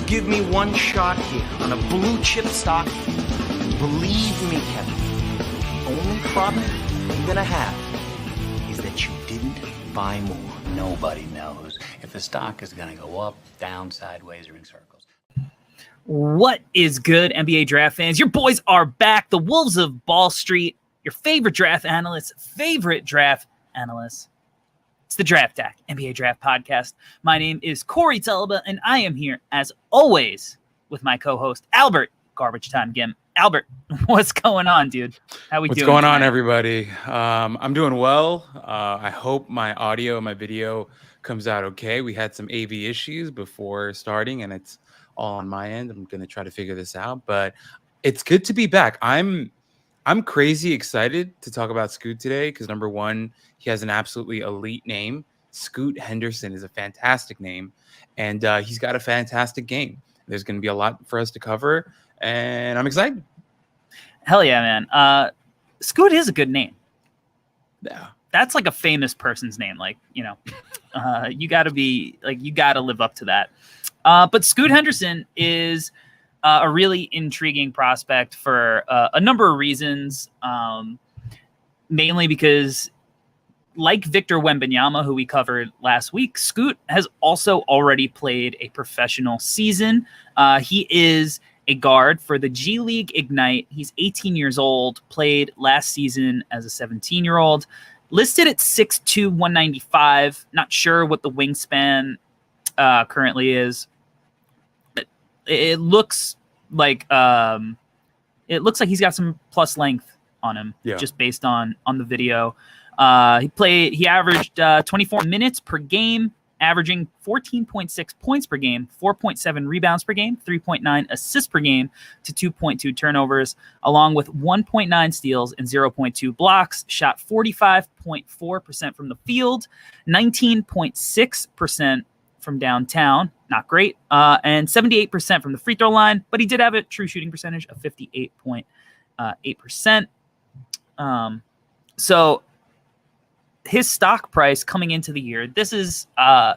give me one shot here on a blue chip stock, believe me, Kevin, the only problem you're gonna have is that you didn't buy more. Nobody knows if the stock is gonna go up, down, sideways, or in circles. What is good, NBA draft fans? Your boys are back. The Wolves of Ball Street, your favorite draft analysts, It's the Draft Deck, NBA Draft Podcast. My name is Corey Tulaba, and I am here, as always, with my co-host, Albert Garbage Time Gim. Albert, what's going on, dude? How we doing? What's going tonight? on, everybody? I'm doing well. I hope my audio and my video comes out okay. We had some AV issues before starting, and it's all on my end. I'm going to try to figure this out, but it's good to be back. I'm crazy excited to talk about Scoot today because, number one, he has an absolutely elite name. Scoot Henderson is a fantastic name, and he's got a fantastic game. There's going to be a lot for us to cover, and I'm excited. Hell yeah, man. Scoot is a good name. Yeah. That's like a famous person's name. Like, you know, you got to live up to that. But Scoot Henderson is a really intriguing prospect for a number of reasons, mainly because, like Victor Wembanyama, who we covered last week, Scoot has also already played a professional season. He is a guard for the G League Ignite. He's 18 years old, played last season as a 17-year-old, listed at 6'2", 195. Not sure what the wingspan currently is. It looks like he's got some plus length on him, just based on the video. He averaged 24 minutes per game, averaging 14.6 points per game, 4.7 rebounds per game, 3.9 assists per game to 2.2 turnovers, along with 1.9 steals and 0.2 blocks. Shot 45.4% from the field, 19.6% from downtown, not great, and 78% from the free throw line, but he did have a true shooting percentage of 58.8%. So his stock price coming into the year,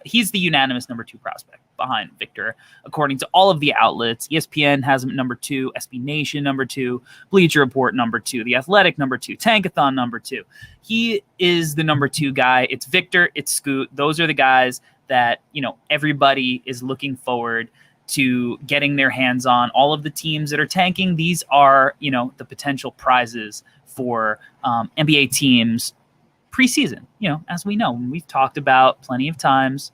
he's the unanimous number 2 prospect behind Victor, according to all of the outlets. ESPN has him at number 2, SB Nation number 2, Bleacher Report number 2, The Athletic number 2, Tankathon number 2. He is the number 2 guy. It's Victor, it's Scoot. Those are the guys that, you know, everybody is looking forward to getting their hands on. All of the teams that are tanking, these are, you know, the potential prizes for NBA teams preseason. You know, as we know, we've talked about plenty of times,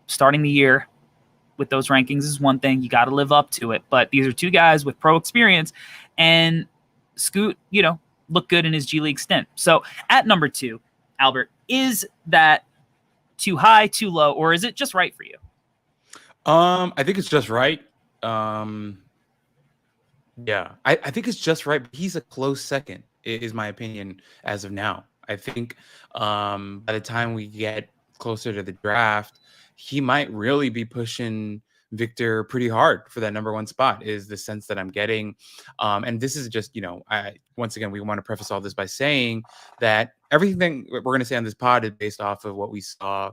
starting the year with those rankings is one thing. You got to live up to it. But these are 2 guys with pro experience, and Scoot, you know, looked good in his G League stint. So at number 2, Albert, is that too high, too low, or is it just right for you? I think it's just right. I think it's just right. He's a close second, is my opinion as of now. I think by the time we get closer to the draft, he might really be pushing Victor pretty hard for that number 1 spot, is the sense that I'm getting. And this is just, you know, once again, we want to preface all this by saying that everything we're going to say on this pod is based off of what we saw,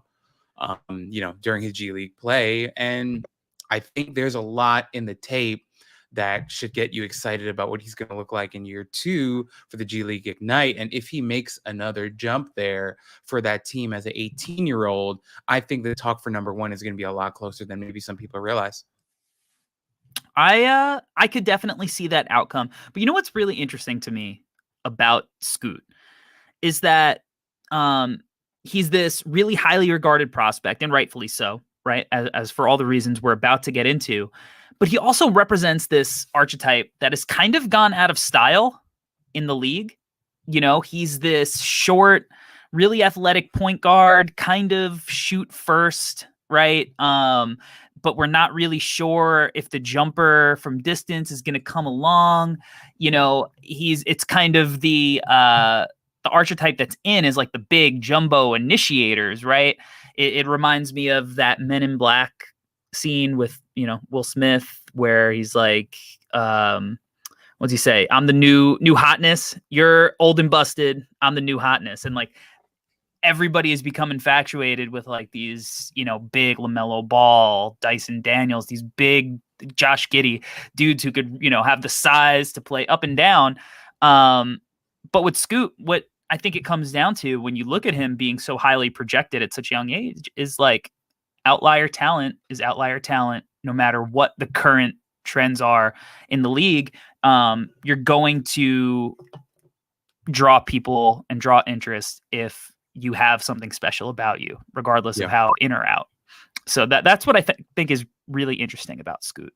you know, during his G League play. And I think there's a lot in the tape that should get you excited about what he's going to look like in year 2 for the G League Ignite. And if he makes another jump there for that team as an 18-year-old, I think the talk for number 1 is going to be a lot closer than maybe some people realize. I could definitely see that outcome. But you know what's really interesting to me about Scoot is that he's this really highly regarded prospect, and rightfully so, right? As for all the reasons we're about to get into. But he also represents this archetype that has kind of gone out of style in the league. You know, he's this short, really athletic point guard, kind of shoot first, right? But we're not really sure if the jumper from distance is going to come along. You know, it's kind of the archetype that's in is like the big jumbo initiators, right? It reminds me of that Men in Black scene with, you know, Will Smith, where he's like, what's he say? I'm the new hotness. You're old and busted. I'm the new hotness. And like, everybody has become infatuated with like these, big LaMelo Ball, Dyson Daniels, these big Josh Giddey dudes who could, have the size to play up and down. But with Scoot, what I think it comes down to when you look at him being so highly projected at such a young age is like outlier talent is outlier talent, no matter what the current trends are in the league. You're going to draw people and draw interest if you have something special about you, regardless of how in or out. So that's what I think is really interesting about Scoot.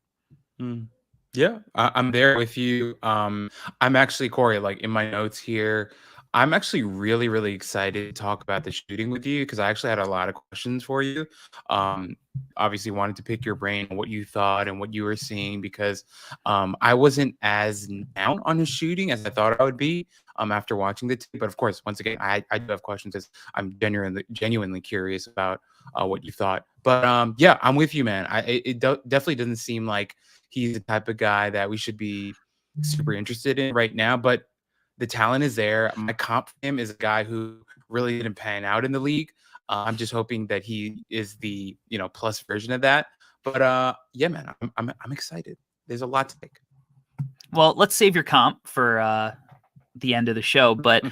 Yeah, I'm there with you. I'm actually, Corey, like in my notes here, I'm actually really, really excited to talk about the shooting with you because I actually had a lot of questions for you. Obviously wanted to pick your brain on what you thought and what you were seeing because I wasn't as down on his shooting as I thought I would be after watching the tape. But of course, once again, I do have questions as I'm genuinely curious about what you thought. But yeah, I'm with you, man. It definitely doesn't seem like he's the type of guy that we should be super interested in right now, but the talent is there. My comp for him is a guy who really didn't pan out in the league. I'm just hoping that he is the plus version of that. But yeah, man, I'm excited. There's a lot to take. Well, let's save your comp for the end of the show. But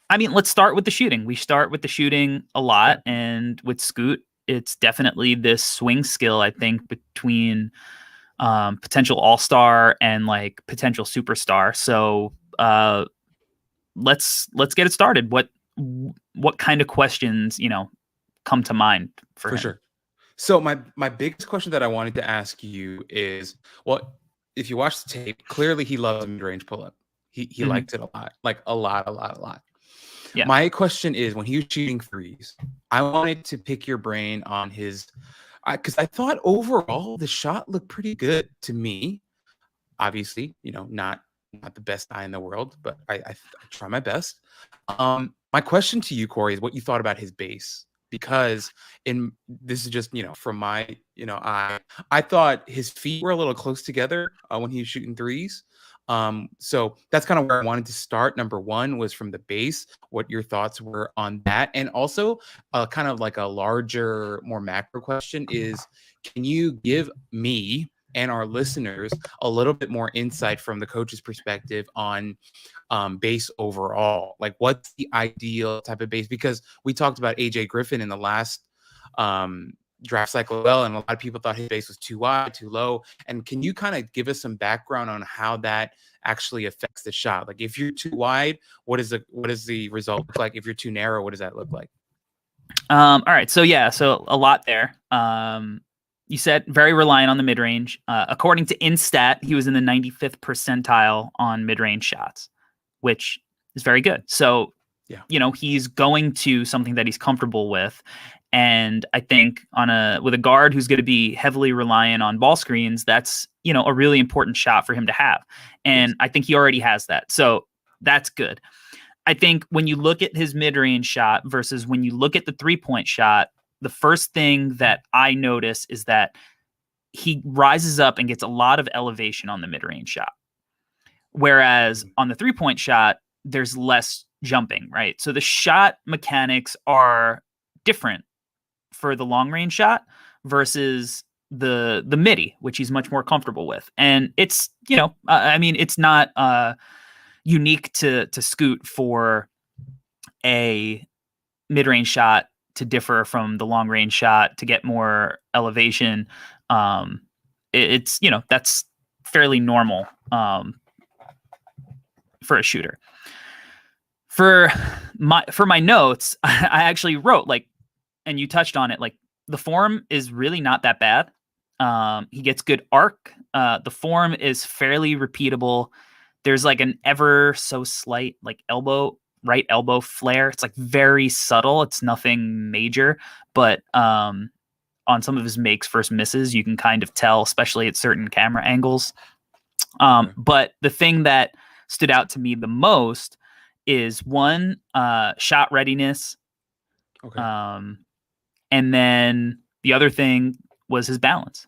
I mean, let's start with the shooting. We start with the shooting a lot, and with Scoot, it's definitely this swing skill. I think between potential all-star and like potential superstar. So let's get it started. What kind of questions come to mind for him? Sure. So my biggest question that I wanted to ask you is, well, if you watch the tape, clearly he loves mid-range pull-up. He likes it a lot, like a lot. Yeah. My question is, when he was shooting threes, I wanted to pick your brain on his, because I thought overall the shot looked pretty good to me. Obviously, not the best eye in the world, but I try my best. My question to you, Corey, is what you thought about his base, because this is just from my eye, I thought his feet were a little close together when he was shooting threes. So that's kind of where I wanted to start. Number one was from the base, what your thoughts were on that. And also kind of like a larger, more macro question is, can you give me and our listeners a little bit more insight from the coach's perspective on base overall? Like, what's the ideal type of base? Because we talked about AJ Griffin in the last draft cycle, and a lot of people thought his base was too wide, too low. And can you kind of give us some background on how that actually affects the shot? Like, if you're too wide, what is the result look like? If you're too narrow, what does that look like? All right. So a lot there. You said very reliant on the mid-range. According to Instat, he was in the 95th percentile on mid-range shots, which is very good. So, he's going to something that he's comfortable with. And I think with a guard who's going to be heavily reliant on ball screens, that's, a really important shot for him to have. And I think he already has that. So that's good. I think when you look at his mid-range shot versus when you look at the three-point shot, the first thing that I notice is that he rises up and gets a lot of elevation on the mid-range shot. Whereas on the three-point shot, there's less jumping, right? So the shot mechanics are different for the long-range shot versus the midi, which he's much more comfortable with. And it's, it's not unique to Scoot for a mid-range shot to differ from the long range shot to get more elevation. It's that's fairly normal for a shooter. For my notes, I actually wrote, like, and you touched on it, like, the form is really not that bad. He gets good arc. The form is fairly repeatable. There's like an ever so slight like right elbow flare. It's like very subtle. It's nothing major, but on some of his makes first misses, you can kind of tell, especially at certain camera angles. But the thing that stood out to me the most is one, shot readiness. Okay. And then the other thing was his balance.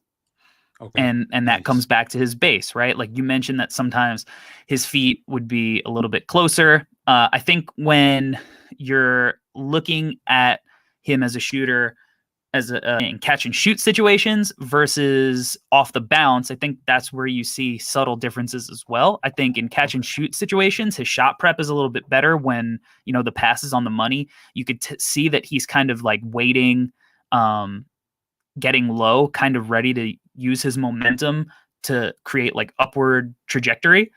Okay. And that comes back to his base, right? Like you mentioned that sometimes his feet would be a little bit closer. I think when you're looking at him as a shooter, as in catch and shoot situations versus off the bounce, I think that's where you see subtle differences as well. I think in catch and shoot situations, his shot prep is a little bit better when, the pass is on the money. You could see that he's kind of like waiting, getting low, kind of ready to use his momentum to create like upward trajectory.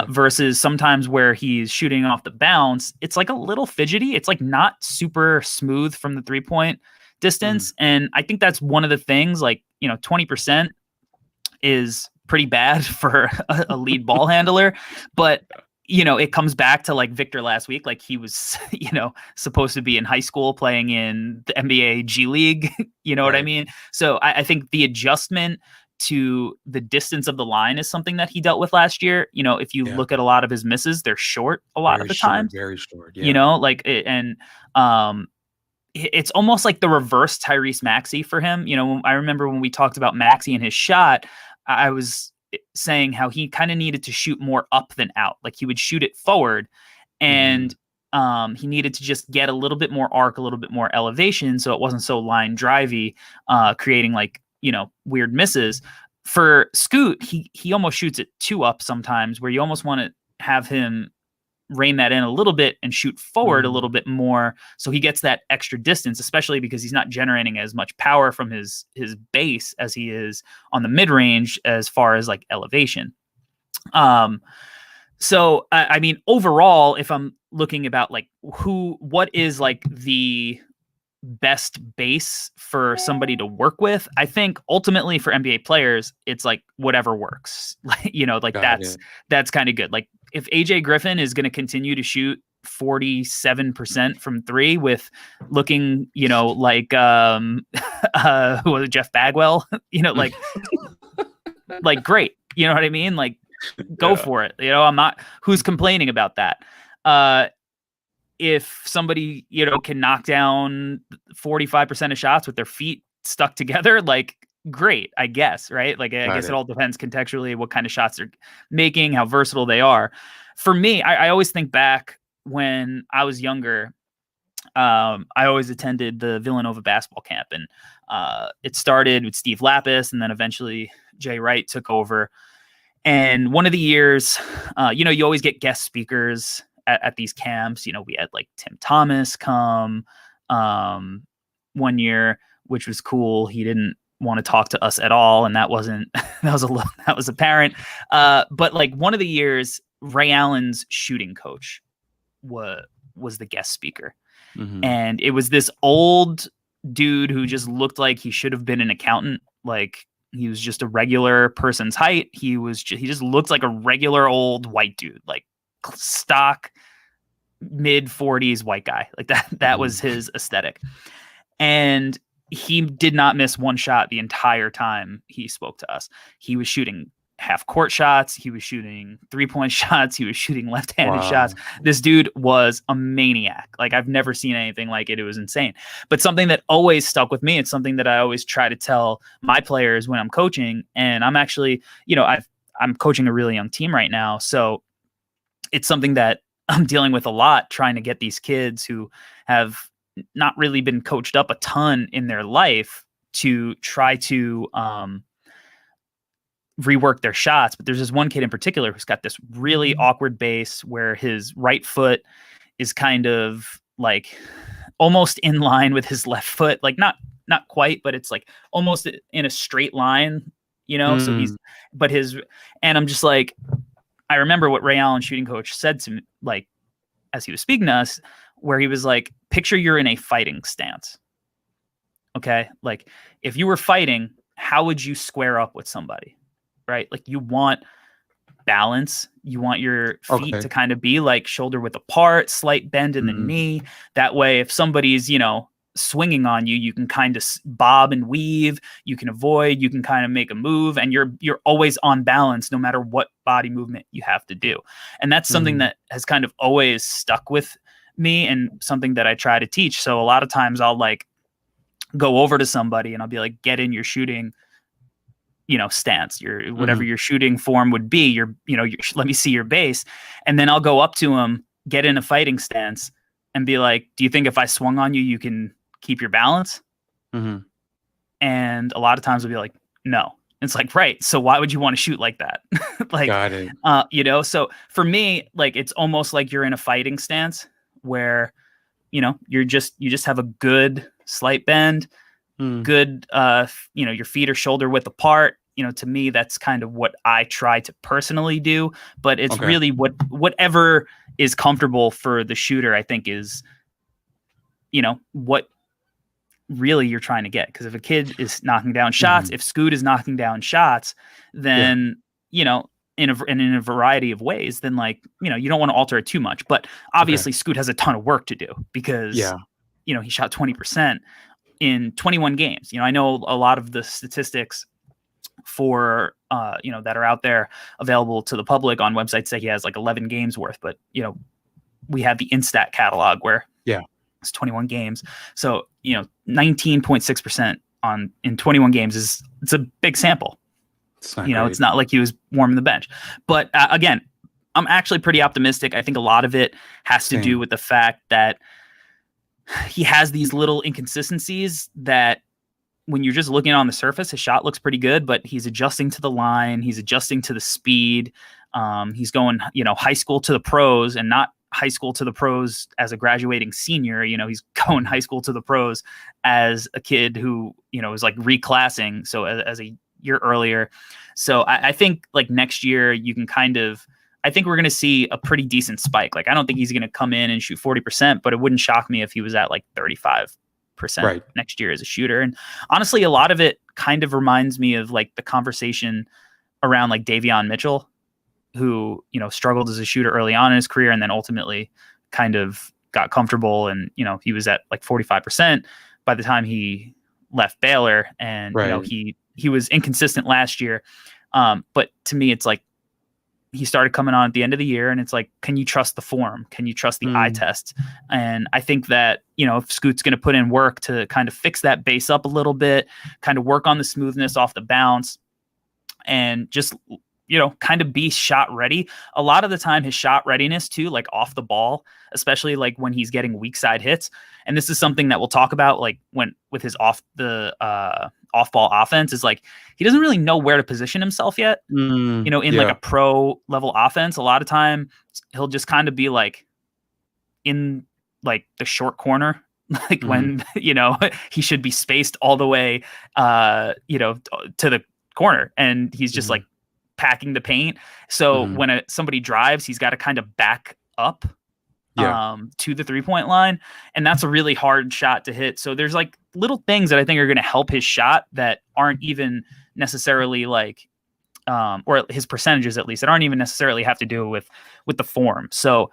Versus sometimes where he's shooting off the bounce, it's like a little fidgety. It's like not super smooth from the 3-point distance. And I think that's one of the things, like, 20% is pretty bad for a lead ball handler. But, it comes back to like Victor last week. Like he was, supposed to be in high school playing in the NBA G League. You know what I mean? So I think the adjustment to the distance of the line is something that he dealt with last year. If you look at a lot of his misses, they're short a lot of the time. Very short. Yeah. It's almost like the reverse Tyrese Maxey for him. I remember when we talked about Maxey and his shot, I was saying how he kind of needed to shoot more up than out. Like he would shoot it forward, and he needed to just get a little bit more arc, a little bit more elevation, so it wasn't so line drivey, creating like, weird misses. For Scoot, he almost shoots it too up sometimes, where you almost want to have him rein that in a little bit and shoot forward a little bit more, so he gets that extra distance, especially because he's not generating as much power from his base as he is on the mid-range as far as like elevation. So I mean, overall, if I'm looking about like what is like the best base for somebody to work with, I think ultimately for NBA players, it's like whatever works. Like that's kind of good. Like if AJ Griffin is going to continue to shoot 47% from 3 with looking, like who was it, Jeff Bagwell, like like great. You know what I mean? Like go for it. I'm not, who's complaining about that. If somebody, can knock down 45% of shots with their feet stuck together, like great, I guess, right? Like, I guess it all depends contextually what kind of shots they're making, how versatile they are. For me, I always think back when I was younger. I always attended the Villanova basketball camp, and it started with Steve Lapis, and then eventually Jay Wright took over. And one of the years, you always get guest speakers at these camps. We had like Tim Thomas come one year, which was cool. He didn't want to talk to us at all, and that was apparent. But like one of the years, Ray Allen's shooting coach was the guest speaker, and it was this old dude who just looked like he should have been an accountant. Like he was just a regular person's height. He just looked like a regular old white dude, like stock mid 40s white guy. Like that was his aesthetic. And he did not miss one shot the entire time he spoke to us. He was shooting half court shots. He was shooting 3-point shots. He was shooting left-handed shots. This dude was a maniac. Like I've never seen anything like it. It was insane. But something that always stuck with me, it's something that I always try to tell my players when I'm coaching. And I'm actually, I'm coaching a really young team right now. So it's something that I'm dealing with a lot, trying to get these kids who have not really been coached up a ton in their life to try to rework their shots. But there's this one kid in particular who's got this really awkward base where his right foot is kind of like almost in line with his left foot, like not quite, but it's like almost in a straight line, so and I'm just like, I remember what Ray Allen, shooting coach, said to me, like, as he was speaking to us, where he was like, picture you're in a fighting stance. Okay. Like if you were fighting, how would you square up with somebody? Right. Like you want balance. You want your feet to kind of be like shoulder width apart, slight bend in the knee. That way, if somebody's, swinging on you, you can kind of bob and weave, you can avoid, you can kind of make a move, and you're always on balance no matter what body movement you have to do. And that's something that has kind of always stuck with me and something that I try to teach. So a lot of times I'll like go over to somebody and I'll be like, get in your shooting, stance, your whatever your shooting form would be, your let me see your base. And then I'll go up to him, get in a fighting stance, and be like, do you think if I swung on you, you can keep your balance? Mhm. And a lot of times we'll be like, no. It's like, right. So why would you want to shoot like that? Like, Got it. you know, so for me, like, it's almost like you're in a fighting stance where, you know, you just have a good slight bend, Mm. good, you know, your feet are shoulder width apart. You know, to me, that's kind of what I try to personally do, but it's Okay. really whatever is comfortable for the shooter, I think is, you know, what really you're trying to get. Because if a kid is knocking down shots, Mhm. if Scoot is knocking down shots, then, you know, in a variety of ways, then, like, you know, you don't want to alter it too much. But obviously Scoot has a ton of work to do because, Yeah. you know, he shot 20% in 21 games. You know, I know a lot of the statistics for, you know, that are out there available to the public on websites say he has like 11 games worth, but, you know, we have the Instat catalog where Yeah. it's 21 games. So, you know, 19.6% in 21 games it's a big sample. It's not You know, great. it's not like he was warming the bench. But again, I'm actually pretty optimistic. I think a lot of it has to do Same. with the fact that he has these little inconsistencies that when you're just looking on the surface, his shot looks pretty good, but he's adjusting to the line, he's adjusting to the speed. He's going, you know, high school to the pros and not high school to the pros as a graduating senior. You know, he's going high school to the pros as a kid who, you know, is like reclassing. So as a year earlier. So I think like next year you can I think we're going to see a pretty decent spike. Like, I don't think he's going to come in and shoot 40%, but it wouldn't shock me if he was at like 35% next year as a shooter. And honestly, a lot of it kind of reminds me of like the conversation around like Davion Mitchell, who, you know, struggled as a shooter early on in his career and then ultimately kind of got comfortable. And, you know, he was at like 45% by the time he left Baylor. And, you know, he was inconsistent last year. But to me, it's like, he started coming on at the end of the year and it's like, can you trust the form? Can you trust the eye test? And I think that, you know, if Scoot's going to put in work to kind of fix that base up a little bit, kind of work on the smoothness off the bounce and just, you know, kind of be shot ready. A lot of the time his shot readiness too, like off the ball, especially like when he's getting weak side hits. And this is something that we'll talk about, like when with his off ball offense, is like, he doesn't really know where to position himself yet. You know, in like a pro level offense, a lot of time he'll just kind of be like in like the short corner, like when, you know, he should be spaced all the way, you know, to the corner, and he's just like packing the paint. So when somebody drives, he's got to kind of back up to the 3-point line. And that's a really hard shot to hit. So there's like little things that I think are going to help his shot that aren't even necessarily like, or his percentages, at least, that aren't even necessarily have to do with the form. So,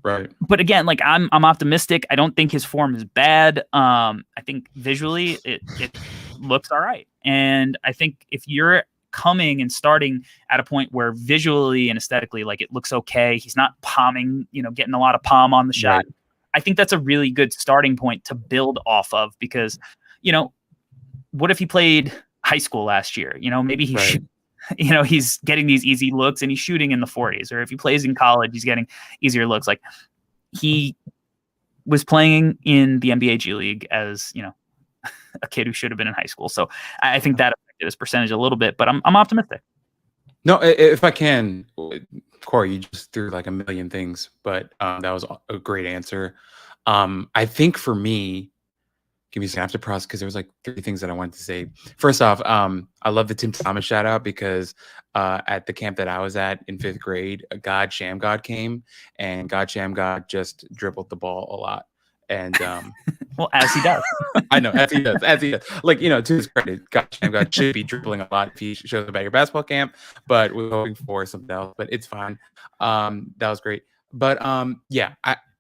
but again, like I'm optimistic. I don't think his form is bad. I think visually it looks all right. And I think if you're coming and starting at a point where visually and aesthetically, like, it looks okay, he's not palming, you know, getting a lot of palm on the shot. I think that's a really good starting point to build off of, because, you know, what if he played high school last year? You know, maybe he you know, he's getting these easy looks and he's shooting in the 40s, or if he plays in college, he's getting easier looks. Like, he was playing in the NBA G League as, you know, a kid who should have been in high school. So I think that affected his percentage a little bit, but I'm optimistic. No, if I can, Corey, you just threw like a million things, but that was a great answer. I think for me, give me a second, I have to process because there was like 3 things that I wanted to say. First off, I love the Tim Thomas shout out, because at the camp that I was at in 5th grade, Sham God came, and Sham God just dribbled the ball a lot. And well, as he does. I know, as he does. Like, you know, to his credit, Sham God should be dribbling a lot if he shows up at your basketball camp, but we're hoping for something else, but it's fine. That was great. But yeah,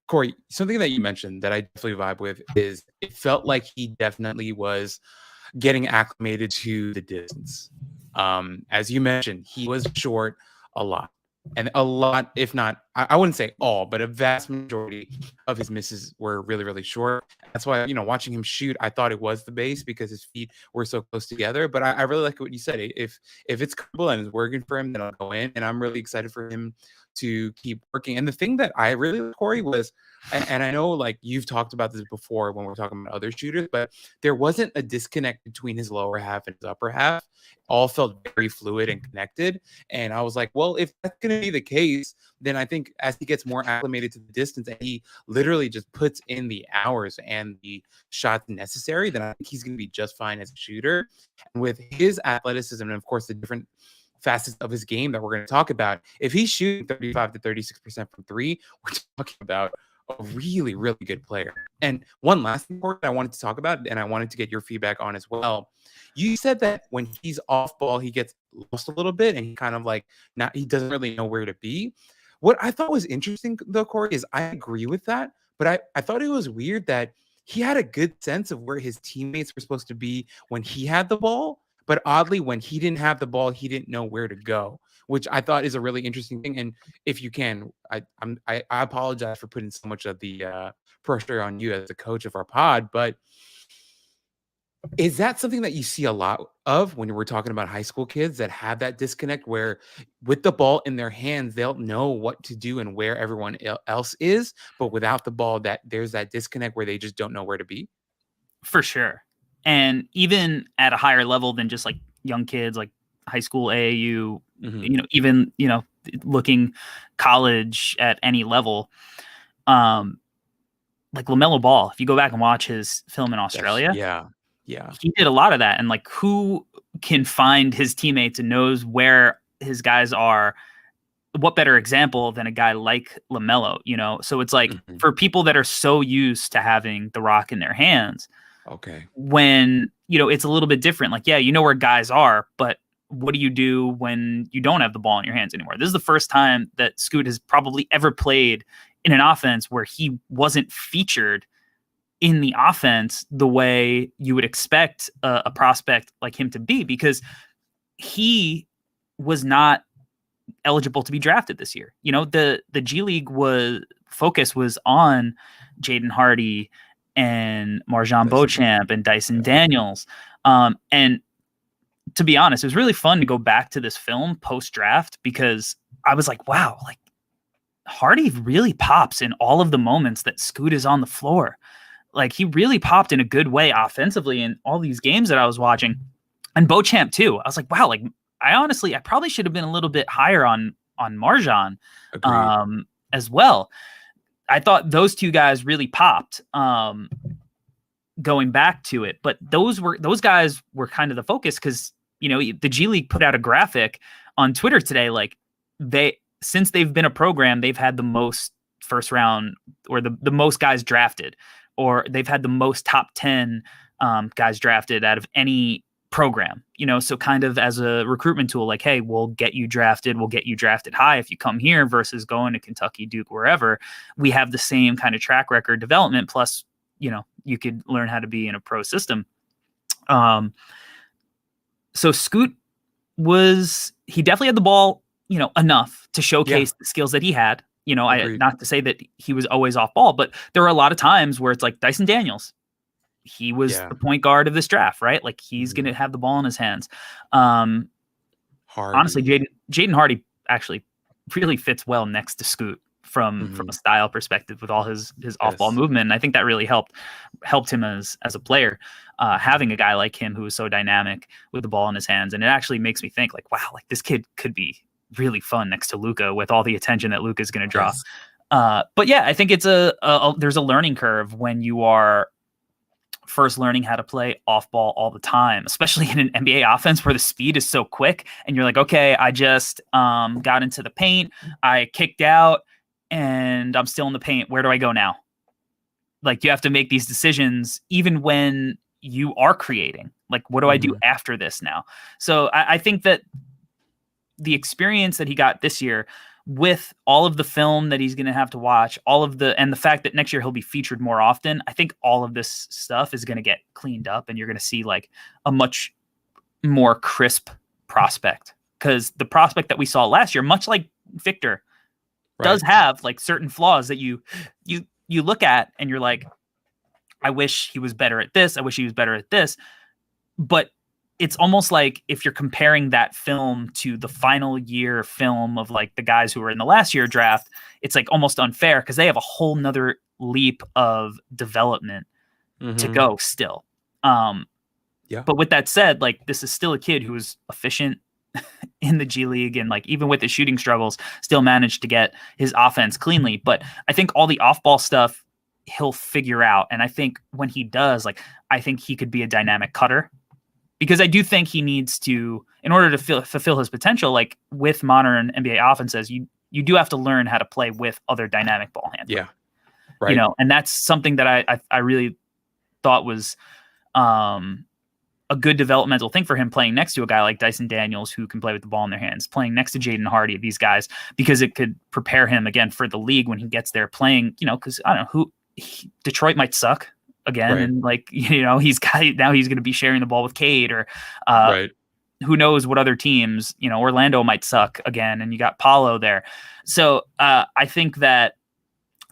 Corey, something that you mentioned that I definitely vibe with is it felt like he definitely was getting acclimated to the distance. As you mentioned, he was short a lot, and a lot, if not I wouldn't say all, but a vast majority of his misses were really, really short. That's why, watching him shoot, I thought it was the base because his feet were so close together. But I really like what you said. If it's comfortable and it's working for him, then I'll go in. And I'm really excited for him to keep working. And the thing that I really liked, Corey, was, and I know like you've talked about this before when we're talking about other shooters, but there wasn't a disconnect between his lower half and his upper half. All felt very fluid and connected. And I was like, well, if that's going to be the case, then I think as he gets more acclimated to the distance and he literally just puts in the hours and the shots necessary, then I think he's going to be just fine as a shooter. And with his athleticism and, of course, the different facets of his game that we're going to talk about, if he's shooting 35 to 36% from three, we're talking about a really, really good player. And one last thing I wanted to talk about, and I wanted to get your feedback on as well. You said that when he's off ball, he gets lost a little bit and he kind of like he doesn't really know where to be. What I thought was interesting, though, Corey, is I agree with that, but I thought it was weird that he had a good sense of where his teammates were supposed to be when he had the ball, but oddly, when he didn't have the ball, he didn't know where to go, which I thought is a really interesting thing. And if you can, I apologize for putting so much of the pressure on you as the coach of our pod, but is that something that you see a lot of when we're talking about high school kids that have that disconnect where with the ball in their hands, they'll know what to do and where everyone else is, but without the ball, that there's that disconnect where they just don't know where to be? For sure. And even at a higher level than just like young kids, like high school AAU, even, looking college at any level, like LaMelo Ball, if you go back and watch his film in Australia, yeah, he did a lot of that. And like, who can find his teammates and knows where his guys are? What better example than a guy like LaMelo, So it's like for people that are so used to having the rock in their hands, okay, when, it's a little bit different. Like, yeah, where guys are, but what do you do when you don't have the ball in your hands anymore? This is the first time that Scoot has probably ever played in an offense where he wasn't featured in the offense the way you would expect a prospect like him to be, because he was not eligible to be drafted this year. The G League focus was on Jaden Hardy and Marjan Beauchamp and Dyson Daniels. And to be honest, it was really fun to go back to this film post-draft because I was like, wow, like Hardy really pops in all of the moments that Scoot is on the floor. Like he really popped in a good way offensively in all these games that I was watching. And Beauchamp too. I was like, wow, like I probably should have been a little bit higher on Marjan as well. I thought those two guys really popped going back to it, but those guys were kind of the focus because, the G League put out a graphic on Twitter today. Like since they've been a program, they've had the most first round or the most guys drafted, or they've had the most top 10 guys drafted out of any program, so kind of as a recruitment tool, like, hey, we'll get you drafted high if you come here versus going to Kentucky, Duke, wherever. We have the same kind of track record development. Plus, you could learn how to be in a pro system. So Scoot he definitely had the ball, enough to showcase the skills that he had. Not to say that he was always off ball, but there were a lot of times where it's like Dyson Daniels. He was the point guard of this draft, right? Like he's going to have the ball in his hands. Honestly, Jaden Hardy actually really fits well next to Scoot from a style perspective with all his off-ball movement. And I think that really helped him as a player, having a guy like him who was so dynamic with the ball in his hands. And it actually makes me think like, wow, like this kid could be really fun next to Luka with all the attention that Luka's going to draw. Yes. But yeah, I think it's there's a learning curve when you are first learning how to play off ball all the time, especially in an NBA offense where the speed is so quick and you're like, okay, I just got into the paint, I kicked out and I'm still in the paint. Where do I go now? Like you have to make these decisions even when you are creating, like, what do I do after this now? So I think that the experience that he got this year with all of the film that he's going to have to watch, and the fact that next year he'll be featured more often, I think all of this stuff is going to get cleaned up and you're going to see like a much more crisp prospect. Because the prospect that we saw last year, much like Victor, does have like certain flaws that you look at and you're like, I wish he was better at this. I wish he was better at this. But it's almost like if you're comparing that film to the final year film of like the guys who were in the last year draft, it's like almost unfair because they have a whole nother leap of development to go still. But with that said, like this is still a kid who was efficient in the G League and like even with his shooting struggles still managed to get his offense cleanly. But I think all the off-ball stuff he'll figure out. And I think when he does, like I think he could be a dynamic cutter. Because I do think he needs to, in order to fulfill his potential, like with modern NBA offenses, you do have to learn how to play with other dynamic ball handlers. Yeah, right. You know, and that's something that I really thought was a good developmental thing for him playing next to a guy like Dyson Daniels who can play with the ball in their hands, playing next to Jaden Hardy, these guys, because it could prepare him again for the league when he gets there playing. You know, because I don't know Detroit might suck again, right. And like he's going to be sharing the ball with Cade or right. Who knows what other teams, Orlando might suck again, and you got Paulo there. So I think that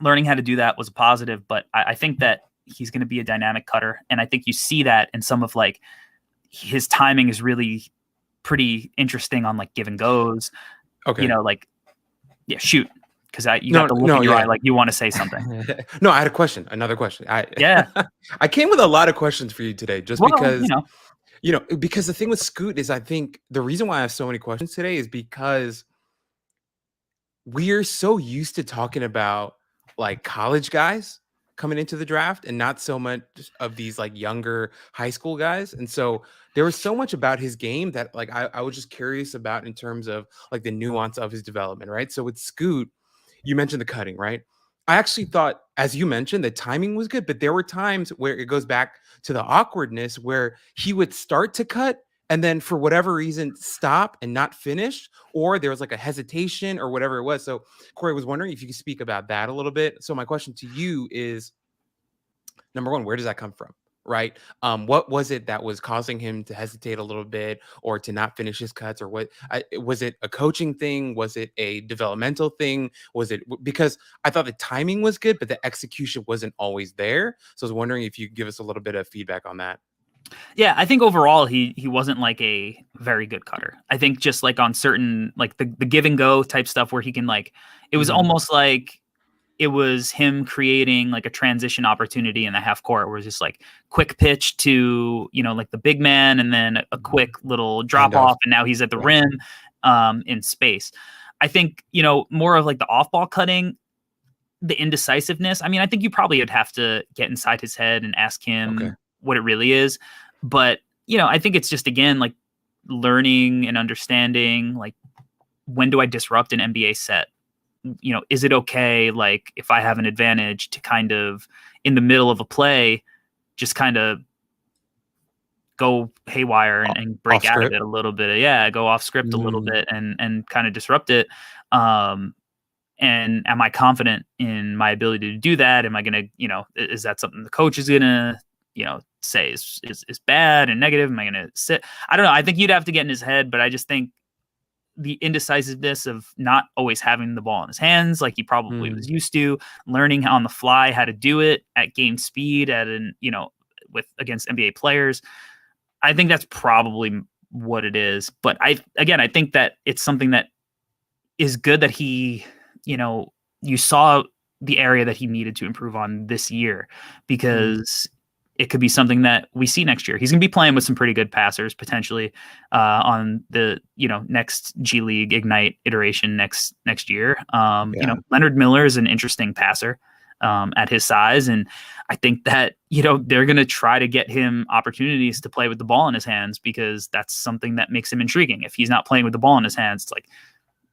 learning how to do that was a positive, but I think that he's going to be a dynamic cutter, and I think you see that in some of like his timing is really pretty interesting on like give and goes. Okay, shoot. Because you got the look in your eye like you want to say something. No, I had another question. I came with a lot of questions for you today, just because because the thing with Scoot is I think the reason why I have so many questions today is because we're so used to talking about like college guys coming into the draft and not so much of these like younger high school guys. And so there was so much about his game that like I was just curious about in terms of like the nuance of his development, right? So with Scoot, you mentioned the cutting, right? I actually thought, as you mentioned, the timing was good, but there were times where it goes back to the awkwardness where he would start to cut and then for whatever reason stop and not finish, or there was like a hesitation or whatever it was. So Corey, was wondering if you could speak about that a little bit. So my question to you is, number one, where does that come from? Right. What was it that was causing him to hesitate a little bit or to not finish his cuts, or what was it a coaching thing? Was it a developmental thing? Was it because I thought the timing was good, but the execution wasn't always there. So I was wondering if you could give us a little bit of feedback on that. Yeah, I think overall he wasn't like a very good cutter. I think just like on certain like the give and go type stuff where he can like it was almost like it was him creating like a transition opportunity in the half court where it's just like quick pitch to, like the big man and then a quick little drop off. And now he's at the rim in space. I think, more of like the off ball cutting, the indecisiveness. I mean, I think you probably would have to get inside his head and ask him what it really is. But, I think it's just, again, like learning and understanding, like when do I disrupt an NBA set? Is it okay, like if I have an advantage to kind of in the middle of a play, just kind of go haywire and break out of it a little bit. Go off script a little bit and kind of disrupt it. And am I confident in my ability to do that? Am I going to, is that something the coach is going to, say is bad and negative? Am I going to sit? I don't know. I think you'd have to get in his head, but I just think the indecisiveness of not always having the ball in his hands like he probably was used to, learning on the fly how to do it at game speed with against NBA players. I think that's probably what it is. But I think that it's something that is good that he, you saw the area that he needed to improve on this year, because it could be something that we see next year. He's going to be playing with some pretty good passers potentially on the, next G League Ignite iteration next year. Leonard Miller is an interesting passer at his size. And I think that, they're going to try to get him opportunities to play with the ball in his hands, because that's something that makes him intriguing. If he's not playing with the ball in his hands, it's like,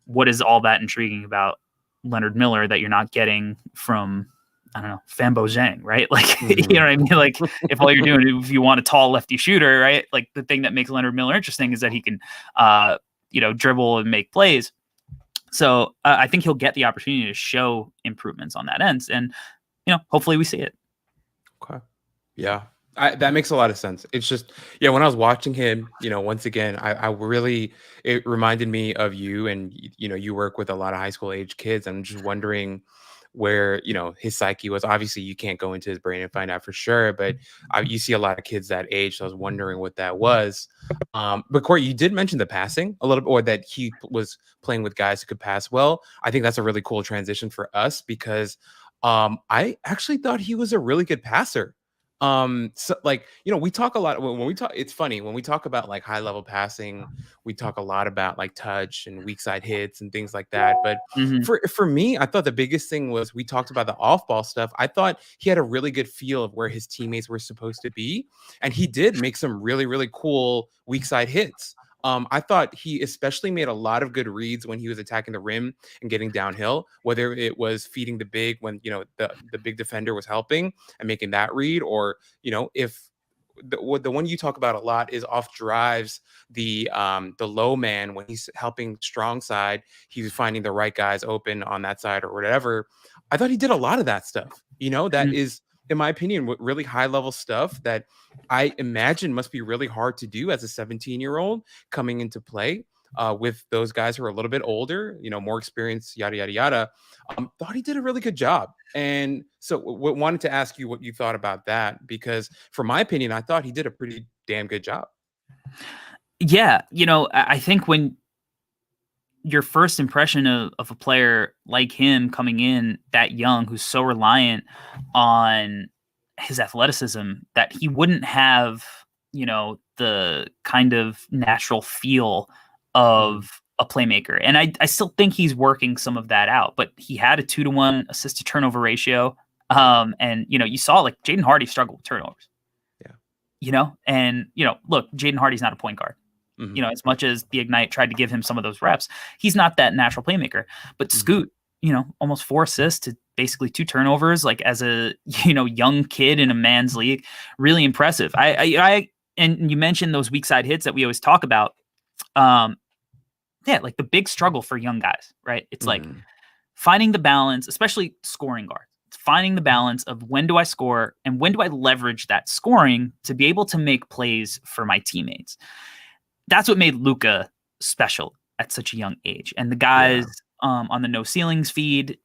what is all that intriguing about Leonard Miller that you're not getting from, I don't know, Fambo Zhang, right? Like, you know what I mean? Like, if all you're doing, if you want a tall lefty shooter, right? Like, the thing that makes Leonard Miller interesting is that he can, dribble and make plays. So I think he'll get the opportunity to show improvements on that end. And, hopefully we see it. Okay. Yeah. That makes a lot of sense. It's just, yeah, when I was watching him, once again, I really, it reminded me of you, and you work with a lot of high school age kids. I'm just wondering where, his psyche was. Obviously, you can't go into his brain and find out for sure, but you see a lot of kids that age. So I was wondering what that was. But Corey, you did mention the passing a little bit, or that he was playing with guys who could pass well. I think that's a really cool transition for us because I actually thought he was a really good passer. So like, we talk a lot when we talk, it's funny when we talk about like high level passing, we talk a lot about like touch and weak side hits and things like that. But Mhm. for me, I thought the biggest thing was we talked about the off ball stuff. I thought he had a really good feel of where his teammates were supposed to be. And he did make some really, really cool weak side hits. I thought he especially made a lot of good reads when he was attacking the rim and getting downhill, whether it was feeding the big when, the big defender was helping and making that read, or, if the one you talk about a lot is off drives, the low man when he's helping strong side, he's finding the right guys open on that side or whatever. I thought he did a lot of that stuff, that Mhm. is, in my opinion, really high level stuff that I imagine must be really hard to do as a 17-year-old coming into play with those guys who are a little bit older, more experienced, yada, yada, yada. Thought he did a really good job. And so wanted to ask you what you thought about that, because from my opinion, I thought he did a pretty damn good job. Yeah, I think when your first impression of a player like him coming in that young, who's so reliant on his athleticism, that he wouldn't have, the kind of natural feel Mhm. of a playmaker. And I still think he's working some of that out, but he had a 2-to-1 assist to turnover ratio. And you saw like Jaden Hardy struggle with turnovers, Yeah. and look, Jaden Hardy's not a point guard. Mhm. As much as the Ignite tried to give him some of those reps, he's not that natural playmaker. But Mhm. Scoot, almost 4 assists to basically 2 turnovers, like as a young kid in a man's league, really impressive. And you mentioned those weak side hits that we always talk about. Um, yeah, like the big struggle for young guys, right? It's like Mhm. finding the balance, especially scoring guards. It's finding the balance of when do I score and when do I leverage that scoring to be able to make plays for my teammates. That's what made Luka special at such a young age. And the guys Yeah. on the No Ceilings feed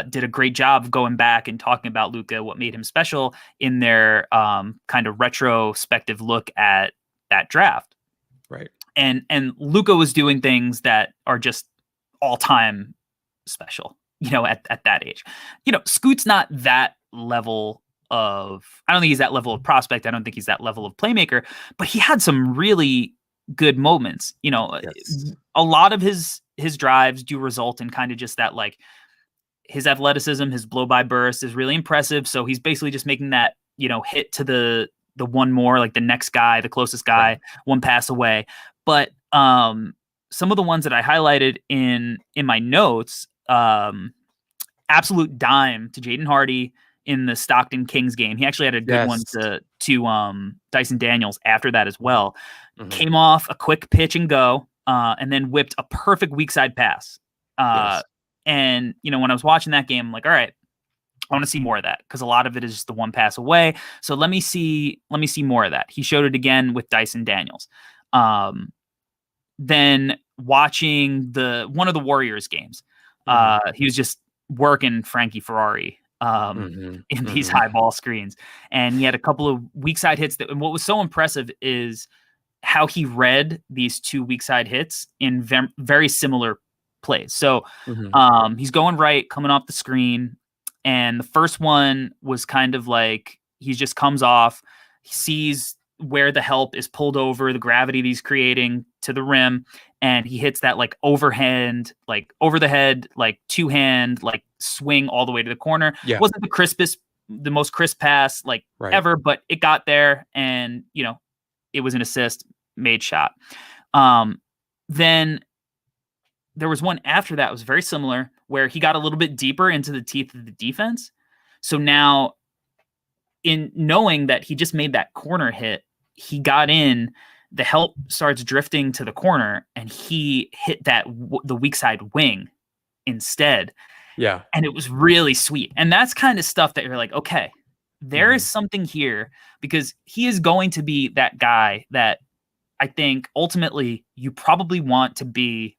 did a great job of going back and talking about Luka, what made him special in their kind of retrospective look at that draft. Right. And Luka was doing things that are just all time special, at that age. Scoot's not that level I don't think he's that level of prospect. I don't think he's that level of playmaker, but he had some really good moments. Yes. A lot of his drives do result in kind of just that, like, his athleticism, his blow by burst is really impressive. So he's basically just making that, hit to the one more, like the next guy, the closest Right. guy, one pass away. But some of the ones that I highlighted in my notes, absolute dime to Jaden Hardy in the Stockton Kings game. He actually had a good one Yes. to Dyson Daniels after that as well. Mhm. Came off a quick pitch and go, and then whipped a perfect weak side pass. Yes. And when I was watching that game, I'm like, all right, I want to see more of that, because a lot of it is just the one pass away. So let me see more of that. He showed it again with Dyson Daniels. Then watching one of the Warriors games, Mhm. he was just working Frankie Ferrari Mhm. in these Mhm. high ball screens, and he had a couple of weak side hits. And what was so impressive is how he read these 2 weak side hits in very similar plays. So Mhm. he's going right, coming off the screen, and the first one was kind of like he just comes off, he sees where the help is pulled over, the gravity that he's creating to the rim, and he hits that like overhand, like over the head, like 2-hand, like swing all the way to the corner. Yeah. Wasn't the most crisp pass like Right. ever, but it got there, and it was an assist, made shot. Then there was one after that was very similar, where he got a little bit deeper into the teeth of the defense. So now, in knowing that he just made that corner hit, he got in, the help starts drifting to the corner, and he hit the weak side wing instead. Yeah. And it was really sweet. And that's kind of stuff that you're like, okay, there is something here, because he is going to be that guy that I think ultimately you probably want to be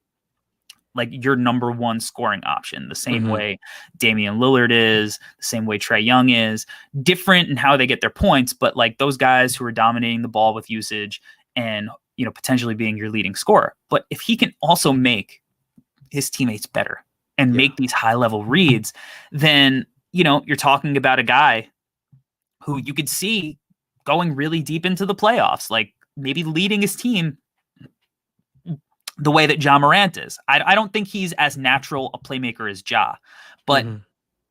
like your number one scoring option, the same way Damian Lillard is, the same way Trae Young is, different in how they get their points, but like those guys who are dominating the ball with usage and, you know, potentially being your leading scorer. But if he can also make his teammates better and make these high level reads, then, you know, you're talking about a guy who you could see going really deep into the playoffs, like maybe leading his team the way that Ja Morant is. I don't think he's as natural a playmaker as Ja, but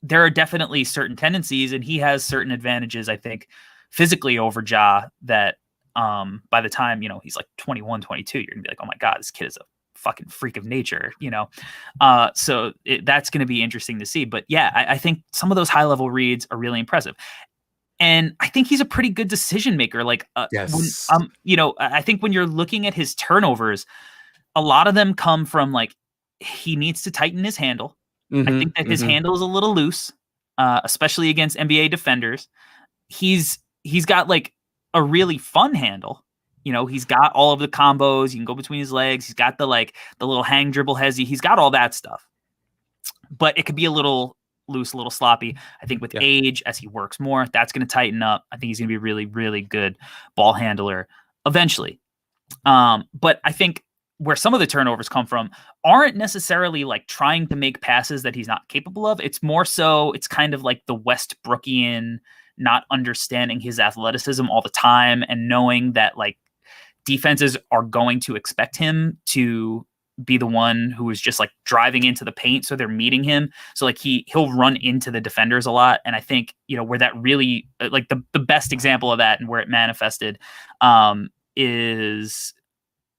there are definitely certain tendencies, and he has certain advantages, I think, physically over Ja that by the time, you know, he's like 21, 22, you're gonna be like, oh my God, this kid is a fucking freak of nature, you know? So that's going to be interesting to see. But yeah, I think some of those high level reads are really impressive. And I think he's a pretty good decision maker. Like, you know, I think when you're looking at his turnovers, a lot of them come from like, he needs to tighten his handle. I think that his handle is a little loose, especially against NBA defenders. He's got like a really fun handle. You know, he's got all of the combos. You can go between his legs. He's got the little hang dribble hezzy. He's got all that stuff. But it could be a little loose, a little sloppy. I think with age, as he works more, that's going to tighten up. I think he's going to be a really, really good ball handler eventually. But I think where some of the turnovers come from aren't necessarily like trying to make passes that he's not capable of. It's more so, it's kind of like the Westbrookian not understanding his athleticism all the time and knowing that like defenses are going to expect him to be the one who is just like driving into the paint. So they're meeting him. So like he'll run into the defenders a lot. And I think, you know, where that really like the best example of that and where it manifested is,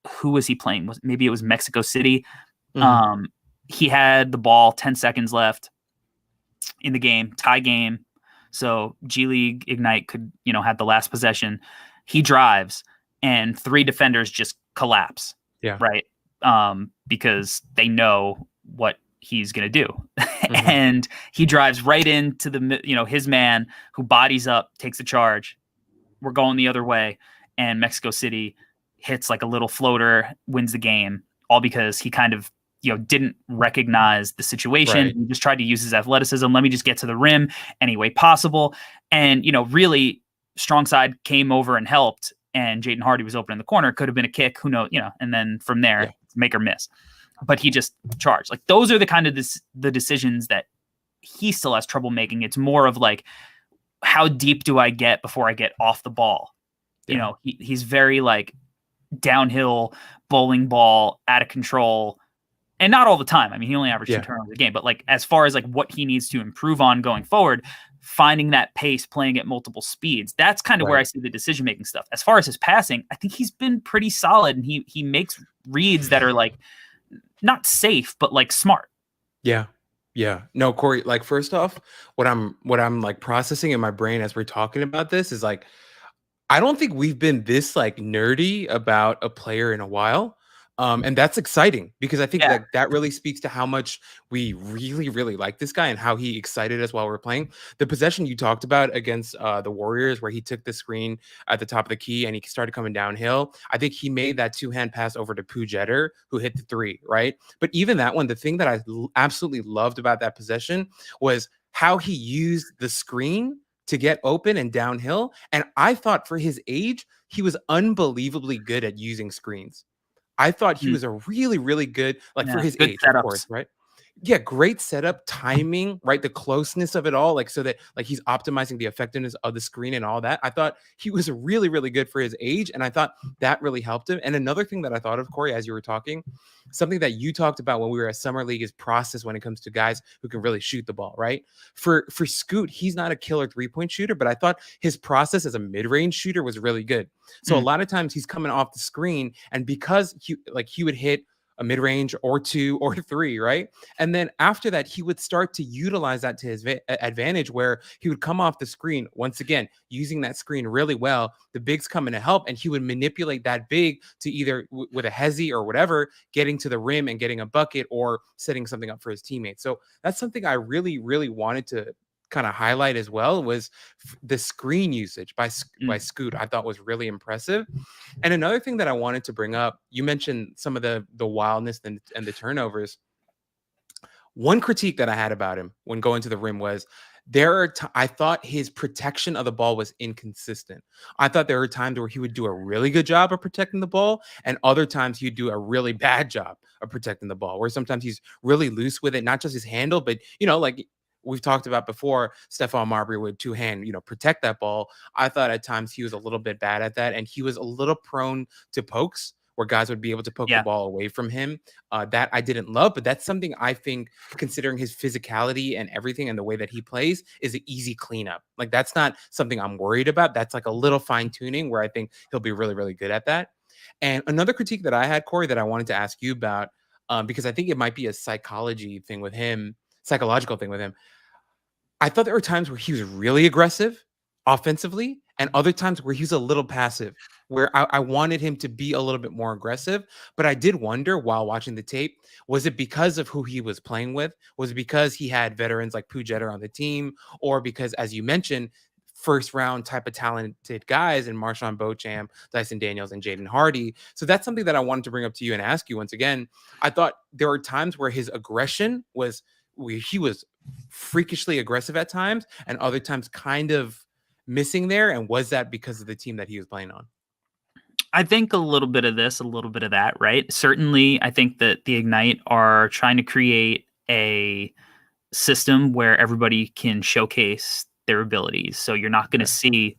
who was he playing? Maybe it was Mexico City. He had the ball 10 seconds left in the game, tie game. So G League Ignite could, you know, have the last possession. He drives and 3 defenders just collapse. Yeah. Right. Because they know what he's going to do. And he drives right into the, you know, his man who bodies up, takes the charge. We're going the other way. And Mexico City hits like a little floater, wins the game, all because he kind of, you know, didn't recognize the situation. Right. He just tried to use his athleticism. Let me just get to the rim any way possible. And, you know, really strong side came over and helped. And Jaden Hardy was open in the corner. Could have been a kick, who knows, you know, and then from there, make or miss. But he just charged. Like those are the kind of the decisions that he still has trouble making. It's more of like, how deep do I get before I get off the ball? You know, he's very like downhill bowling ball, out of control. And not all the time. I mean, he only averaged 2 turnovers a game, but like, as far as like what he needs to improve on going forward, finding that pace, playing at multiple speeds, that's kind of where I see the decision-making stuff. As far as his passing, I think he's been pretty solid, and he makes reads that are like not safe, but like smart. Yeah. No, Corey, like first off, what I'm like processing in my brain as we're talking about this is like, I don't think we've been this like nerdy about a player in a while. And that's exciting because I think that really speaks to how much we really, really like this guy and how he excited us while we're playing. The possession you talked about against the Warriors, where he took the screen at the top of the key and he started coming downhill. I think he made that 2-hand pass over to Pujetter, who hit the 3, right? But even that one, the thing that I absolutely loved about that possession was how he used the screen to get open and downhill. And I thought for his age, he was unbelievably good at using screens. I thought he was a really, really good, like for his age, of course, right? Yeah, great setup, timing, right? The closeness of it all, like so that like he's optimizing the effectiveness of the screen and all that. I thought he was really, really good for his age, and I thought that really helped him. And another thing that I thought of, Corey, as you were talking, something that you talked about when we were at Summer League is process when it comes to guys who can really shoot the ball, right? For Scoot, he's not a killer 3-point shooter, but I thought his process as a mid-range shooter was really good. So a lot of times he's coming off the screen, and because he would hit a mid-range or 2 or 3, right? And then after that, he would start to utilize that to his advantage, where he would come off the screen, once again, using that screen really well. The bigs come in to help, and he would manipulate that big to either with a hezzy or whatever, getting to the rim and getting a bucket or setting something up for his teammates. So that's something I really, really wanted to kind of highlight as well was the screen usage by Scoot. I thought was really impressive. And another thing that I wanted to bring up, you mentioned some of the wildness and the turnovers. One critique that I had about him when going to the rim was I thought his protection of the ball was inconsistent. I thought there were times where he would do a really good job of protecting the ball, and other times he'd do a really bad job of protecting the ball, where sometimes he's really loose with it, not just his handle, but, like we've talked about before, Stephon Marbury would two-hand, protect that ball. I thought at times he was a little bit bad at that, and he was a little prone to pokes where guys would be able to poke the ball away from him. That I didn't love, but that's something I think, considering his physicality and everything and the way that he plays, is an easy cleanup. Like, that's not something I'm worried about. That's like a little fine tuning where I think he'll be really, really good at that. And another critique that I had, Corey, that I wanted to ask you about, because I think it might be a psychological thing with him. I thought there were times where he was really aggressive offensively and other times where he was a little passive, where I wanted him to be a little bit more aggressive. But I did wonder while watching the tape, was it because of who he was playing with? Was it because he had veterans like Pujetter on the team? Or because, as you mentioned, first round type of talented guys in Marshawn Beauchamp, Dyson Daniels, and Jaden Hardy? So that's something that I wanted to bring up to you and ask you once again. I thought there were times where his aggression was, where he was freakishly aggressive at times, and other times kind of missing there. And was that because of the team that he was playing on? I think a little bit of this, a little bit of that, right? Certainly, I think that the Ignite are trying to create a system where everybody can showcase their abilities. So you're not going to see,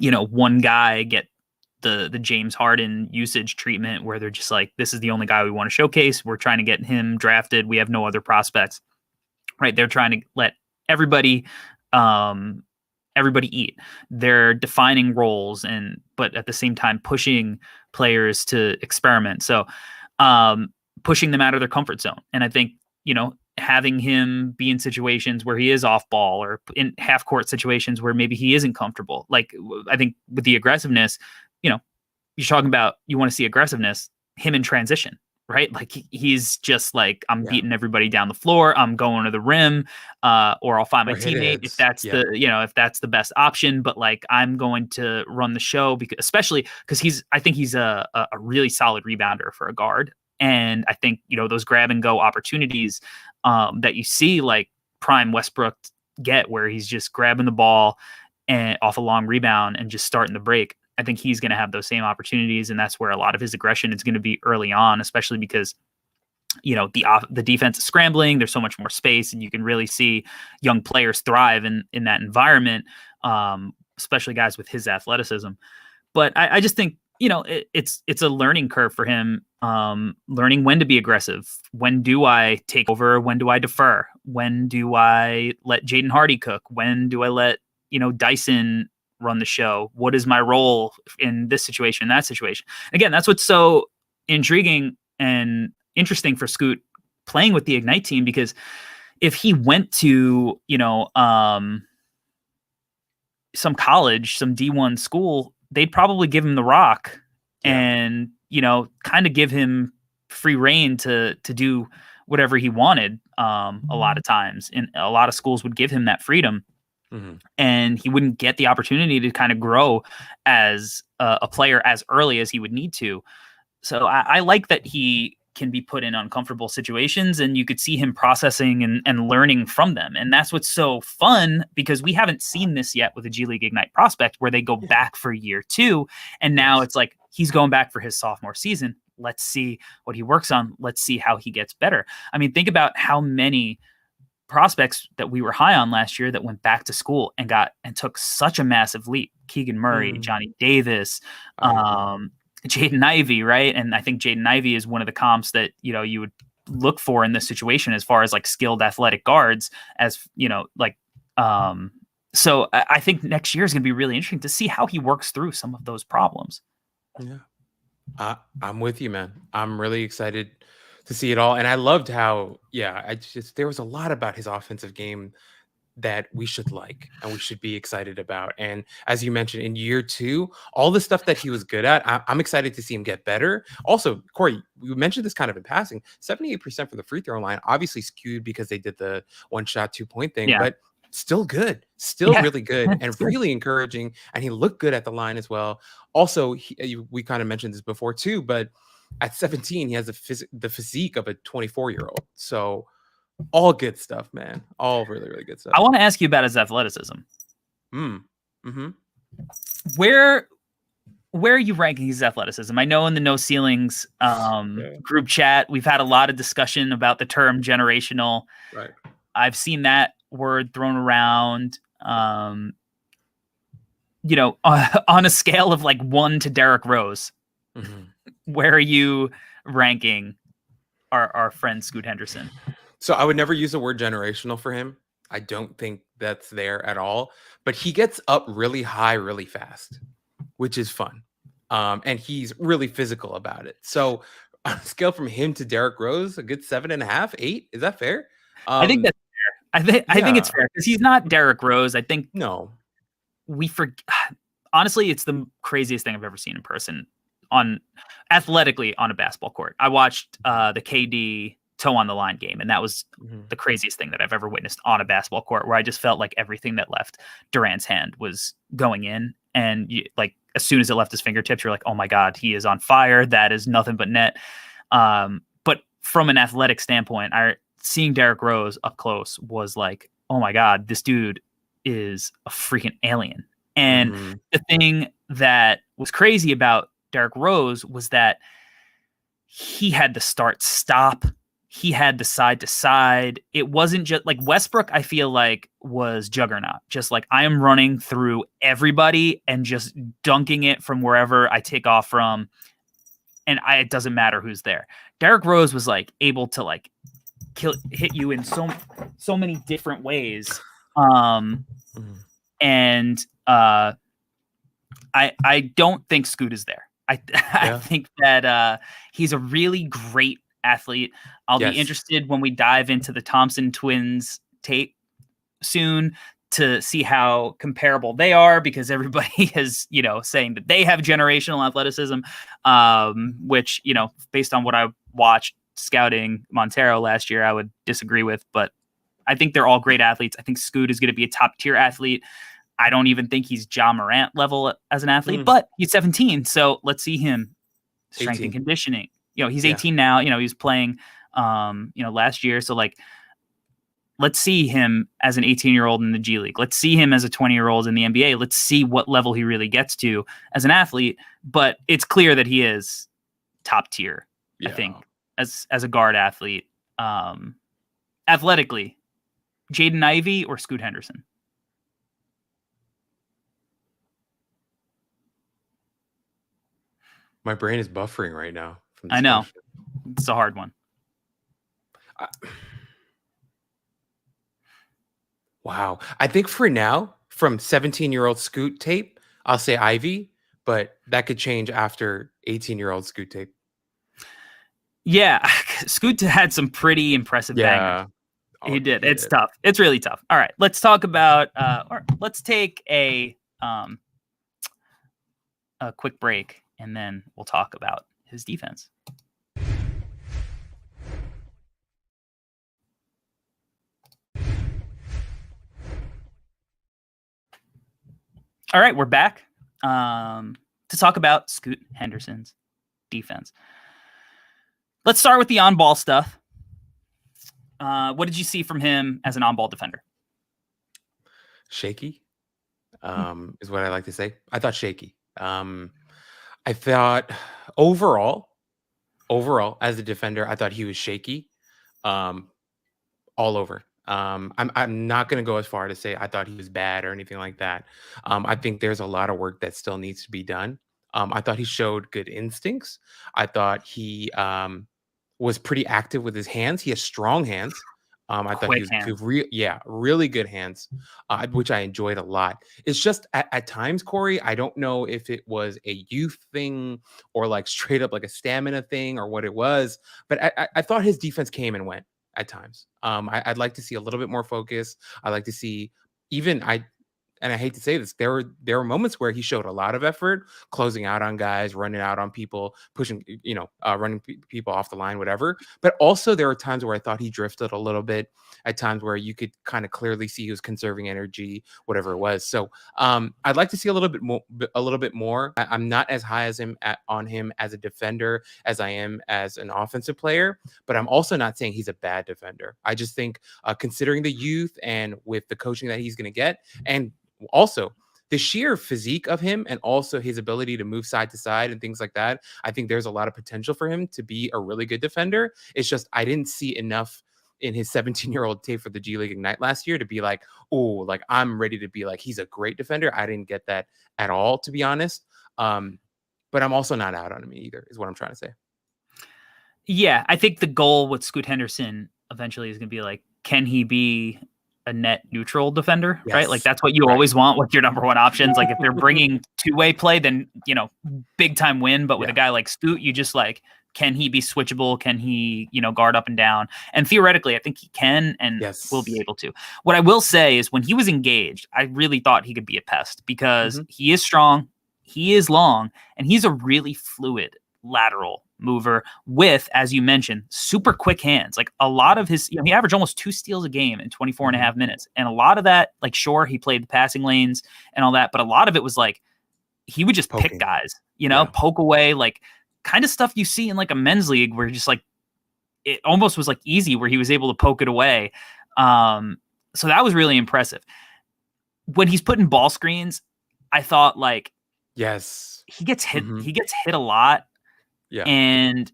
one guy get the James Harden usage treatment where they're just like, this is the only guy we want to showcase. We're trying to get him drafted. We have no other prospects, right? They're trying to let everybody eat. They're defining roles, but at the same time pushing players to experiment. So pushing them out of their comfort zone. And I think, having him be in situations where he is off ball or in half court situations where maybe he isn't comfortable. Like, I think with the aggressiveness, you're talking about, you want to see aggressiveness, him in transition, right? Like, he's just like, I'm beating everybody down the floor. I'm going to the rim, or I'll find my teammate if that's if that's the best option. But like, I'm going to run the show, especially because I think he's a really solid rebounder for a guard. And I think, those grab and go opportunities that you see like prime Westbrook get, where he's just grabbing the ball and off a long rebound and just starting the break. I think he's going to have those same opportunities, and that's where a lot of his aggression is going to be early on, especially because, the defense is scrambling. There's so much more space, and you can really see young players thrive in that environment, especially guys with his athleticism. But I just think, it's a learning curve for him, learning when to be aggressive. When do I take over? When do I defer? When do I let Jaden Hardy cook? When do I let, Dyson run the show? What is my role in this situation, that situation? Again, that's what's so intriguing and interesting for Scoot playing with the Ignite team, because if he went to, some college, some D1 school, they'd probably give him the rock and, kind of give him free reign to do whatever he wanted. A lot of times, and a lot of schools would give him that freedom. And he wouldn't get the opportunity to kind of grow as a player as early as he would need to. So I like that he can be put in uncomfortable situations, and you could see him processing and learning from them. And that's what's so fun, because we haven't seen this yet with a G League Ignite prospect, where they go back for year 2. And now it's like, he's going back for his sophomore season. Let's see what he works on. Let's see how he gets better. I mean, think about how many prospects that we were high on last year that went back to school and took such a massive leap. Keegan Murray, Johnny Davis, Jaden Ivey, right? And I think Jaden Ivey is one of the comps that, you would look for in this situation as far as like skilled athletic guards, as, so I think next year is going to be really interesting to see how he works through some of those problems. Yeah. I'm with you, man. I'm really excited to see it all. And I loved how, there was a lot about his offensive game that we should like and we should be excited about. And as you mentioned, in year 2, all the stuff that he was good at, I'm excited to see him get better. Also, Corey, we mentioned this kind of in passing, 78% from the free throw line, obviously skewed because they did the 1-shot 2-point thing, but still good, still Yeah. really good, and really encouraging. And he looked good at the line as well. Also, we kind of mentioned this before too, but at 17, he has the physique of a 24-year-old. So all good stuff, man. All really, really good stuff. I want to ask you about his athleticism. Mm-hmm. Where are you ranking his athleticism? I know in the No Ceilings group chat, we've had a lot of discussion about the term generational. Right. I've seen that word thrown around, you know, on a scale of like 1 to Derrick Rose. Mm-hmm. Where are you ranking our friend Scoot Henderson? So I would never use the word generational for him. I don't think that's there at all. But he gets up really high, really fast, which is fun. And he's really physical about it. So on a scale from him to Derrick Rose, a good 7.5, 8. Is that fair? I think that's fair. I think it's fair because he's not Derrick Rose. I think we forget. Honestly, it's the craziest thing I've ever seen in person athletically on a basketball court. I watched the KD toe on the line game, and that was the craziest thing that I've ever witnessed on a basketball court, where I just felt like everything that left Durant's hand was going in. And like as soon as it left his fingertips, you're like, oh my God, he is on fire. That is nothing but net. But from an athletic standpoint, seeing Derrick Rose up close was like, oh my God, this dude is a freaking alien. And the thing that was crazy about Derrick Rose was that he had the start-stop. He had the side-to-side. It wasn't just like Westbrook, I feel like, was juggernaut. Just like, I am running through everybody and just dunking it from wherever I take off from. And it doesn't matter who's there. Derrick Rose was like able to like hit you in so many different ways. And I don't think Scoot is there. I think that he's a really great athlete. I'll be interested when we dive into the Thompson twins tape soon to see how comparable they are, because everybody is, saying that they have generational athleticism, which, based on what I watched scouting Montero last year, I would disagree with, but I think they're all great athletes. I think Scoot is going to be a top tier athlete. I don't even think he's Ja Morant level as an athlete, but he's 17. So let's see him strength 18. and conditioning. He's 18 now, he was playing, last year. So like, let's see him as an 18-year-old in the G League. Let's see him as a 20-year-old in the NBA. Let's see what level he really gets to as an athlete. But it's clear that he is top tier, I think, as a guard athlete. Athletically, Jaden Ivey or Scoot Henderson? My brain is buffering right now. I know. Question. It's a hard one. Wow. I think for now, from 17-year-old Scoot tape, I'll say Ivy, but that could change after 18-year-old Scoot tape. Yeah. Scoot had some pretty impressive bangers. He did. It's tough. It's really tough. All right. Let's talk about, or let's take a quick break, and then we'll talk about his defense. All right, we're back to talk about Scoot Henderson's defense. Let's start with the on-ball stuff. What did you see from him as an on-ball defender? Shaky, is what I like to say. I thought shaky. I thought overall, as a defender, I thought he was shaky, all over. I'm not going to go as far to say I thought he was bad or anything like that. I think there's a lot of work that still needs to be done. I thought he showed good instincts. I thought he was pretty active with his hands. He has strong hands. I thought he was really good hands, which I enjoyed a lot. It's just at times, Corey, I don't know if it was a youth thing or like straight up like a stamina thing or what it was, but I thought his defense came and went at times. I'd like to see a little bit more focus. I like to see and I hate to say this, there were moments where he showed a lot of effort, closing out on guys, running out on people, pushing, running people off the line, whatever. But also there were times where I thought he drifted a little bit. At times where you could kind of clearly see he was conserving energy, whatever it was. So I'd like to see a little bit more. I'm not as high as on him as a defender as I am as an offensive player, but I'm also not saying he's a bad defender. I just think considering the youth and with the coaching that he's going to get, and also the sheer physique of him and also his ability to move side to side and things like that, I think there's a lot of potential for him to be a really good defender. It's just I didn't see enough in his 17-year-old tape for the G League Ignite last year to be like, oh, like I'm ready to be like, he's a great defender. I didn't get that at all, to be honest. But I'm also not out on him either, is what I'm trying to say. Yeah, I think the goal with Scoot Henderson eventually is going to be like, can he be a net neutral defender, Yes. right? Like that's what you always want with your number one options. Like if they're bringing two-way play, then, big time win. But with a guy like Scoot, you just like, can he be switchable? Can he, guard up and down? And theoretically, I think he can and will be able to. What I will say is when he was engaged, I really thought he could be a pest because he is strong, he is long, and he's a really fluid lateral mover with, as you mentioned, super quick hands. Like a lot of his, he averaged almost 2 steals a game in 24 and a half minutes. And a lot of that, like, sure, he played the passing lanes and all that, but a lot of it was like, he would just pick guys, poke away, like kind of stuff you see in like a men's league where just like, it almost was like easy where he was able to poke it away. So that was really impressive. When he's putting ball screens, I thought like, he gets hit. He gets hit a lot. Yeah. And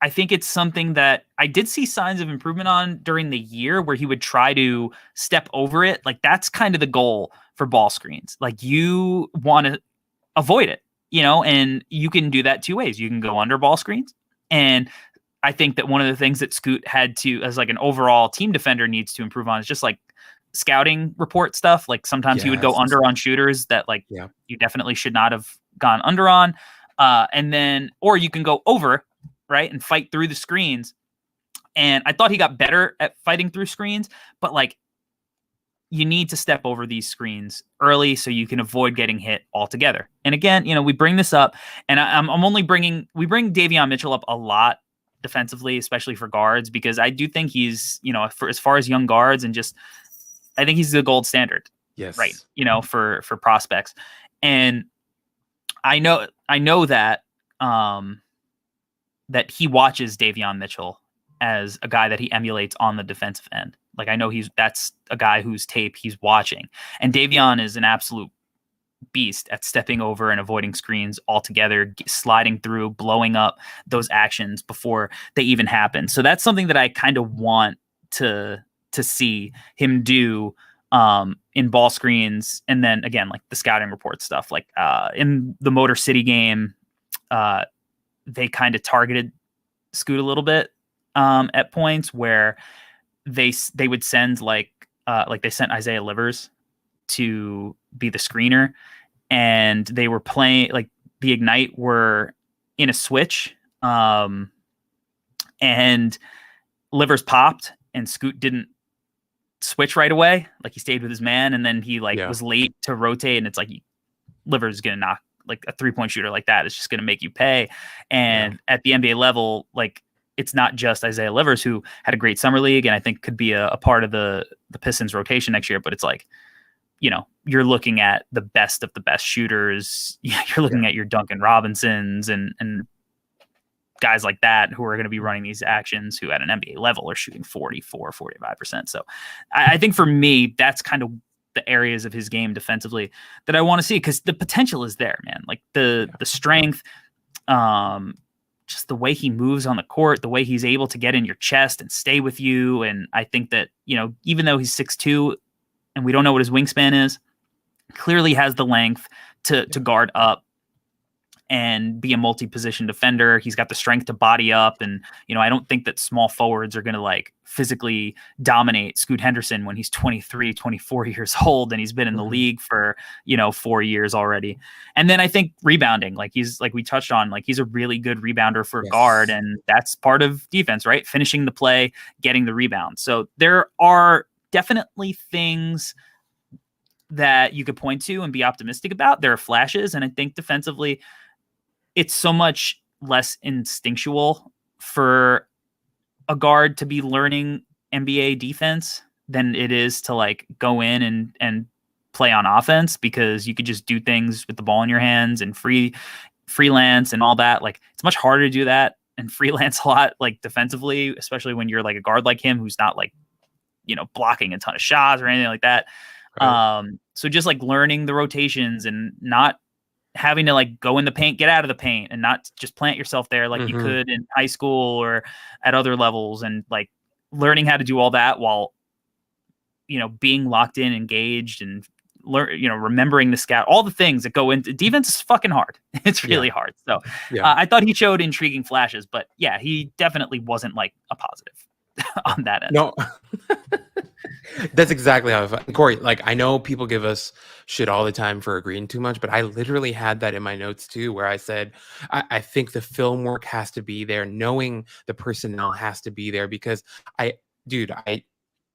I think it's something that I did see signs of improvement on during the year where he would try to step over it. Like that's kind of the goal for ball screens. Like you want to avoid it, and you can do that 2 ways. You can go under ball screens. And I think that one of the things that Scoot had to, as like an overall team defender, needs to improve on is just like scouting report stuff. Like sometimes he would go under on shooters that like you definitely should not have gone under on. And then, or you can go over, right, and fight through the screens. And I thought he got better at fighting through screens, but like you need to step over these screens early so you can avoid getting hit altogether. And again, we bring this up, and we bring Davion Mitchell up a lot defensively, especially for guards, because I do think he's, for as far as young guards and just, I think he's the gold standard. Yes. Right. For prospects. And I know that that he watches Davion Mitchell as a guy that he emulates on the defensive end. Like I know that's a guy whose tape he's watching. And Davion is an absolute beast at stepping over and avoiding screens altogether, sliding through, blowing up those actions before they even happen. So that's something that I kind of want to see him do in ball screens. And then again, like the scouting report stuff, like in the Motor City game, they kind of targeted Scoot a little bit at points where they would send like they sent Isaiah Livers to be the screener, and they were playing like the Ignite were in a switch, and Livers popped and Scoot didn't switch right away. Like he stayed with his man, and then he was late to rotate, and it's like Livers is gonna knock like a 3-point shooter like that. It's just gonna make you pay. And at the NBA level, like it's not just Isaiah Livers, who had a great summer league and I think could be a part of the Pistons rotation next year, but it's like, you're looking at the best of the best shooters. You're looking at your Duncan Robinsons and guys like that who are going to be running these actions, who at an NBA level are shooting 45%. So I think for me, that's kind of the areas of his game defensively that I want to see, because the potential is there, man. Like the strength, just the way he moves on the court, the way he's able to get in your chest and stay with you. And I think that, even though he's 6'2", and we don't know what his wingspan is, clearly has the length to guard up and be a multi-position defender. He's got the strength to body up. And, I don't think that small forwards are going to like physically dominate Scoot Henderson when he's 23, 24 years old and he's been in the league for, 4 years already. And then I think rebounding, like we touched on, like he's a really good rebounder for a guard, and that's part of defense, right? Finishing the play, getting the rebound. So there are definitely things that you could point to and be optimistic about. There are flashes, and I think defensively, it's so much less instinctual for a guard to be learning NBA defense than it is to like go in and play on offense, because you could just do things with the ball in your hands and freelance and all that. Like, it's much harder to do that and freelance a lot, like defensively, especially when you're like a guard like him who's not like, blocking a ton of shots or anything like that. Right. So just like learning the rotations and not having to like go in the paint, get out of the paint, and not just plant yourself there like you could in high school or at other levels, and like learning how to do all that while, being locked in, engaged, and remembering the scout, all the things that go into defense is fucking hard. It's really hard. So I thought he showed intriguing flashes, but yeah, he definitely wasn't like a positive on that end. No, that's exactly how I felt. Corey, like, I know people give us shit all the time for agreeing too much, but I literally had that in my notes too, where I said, I think the film work has to be there. Knowing the personnel has to be there, because I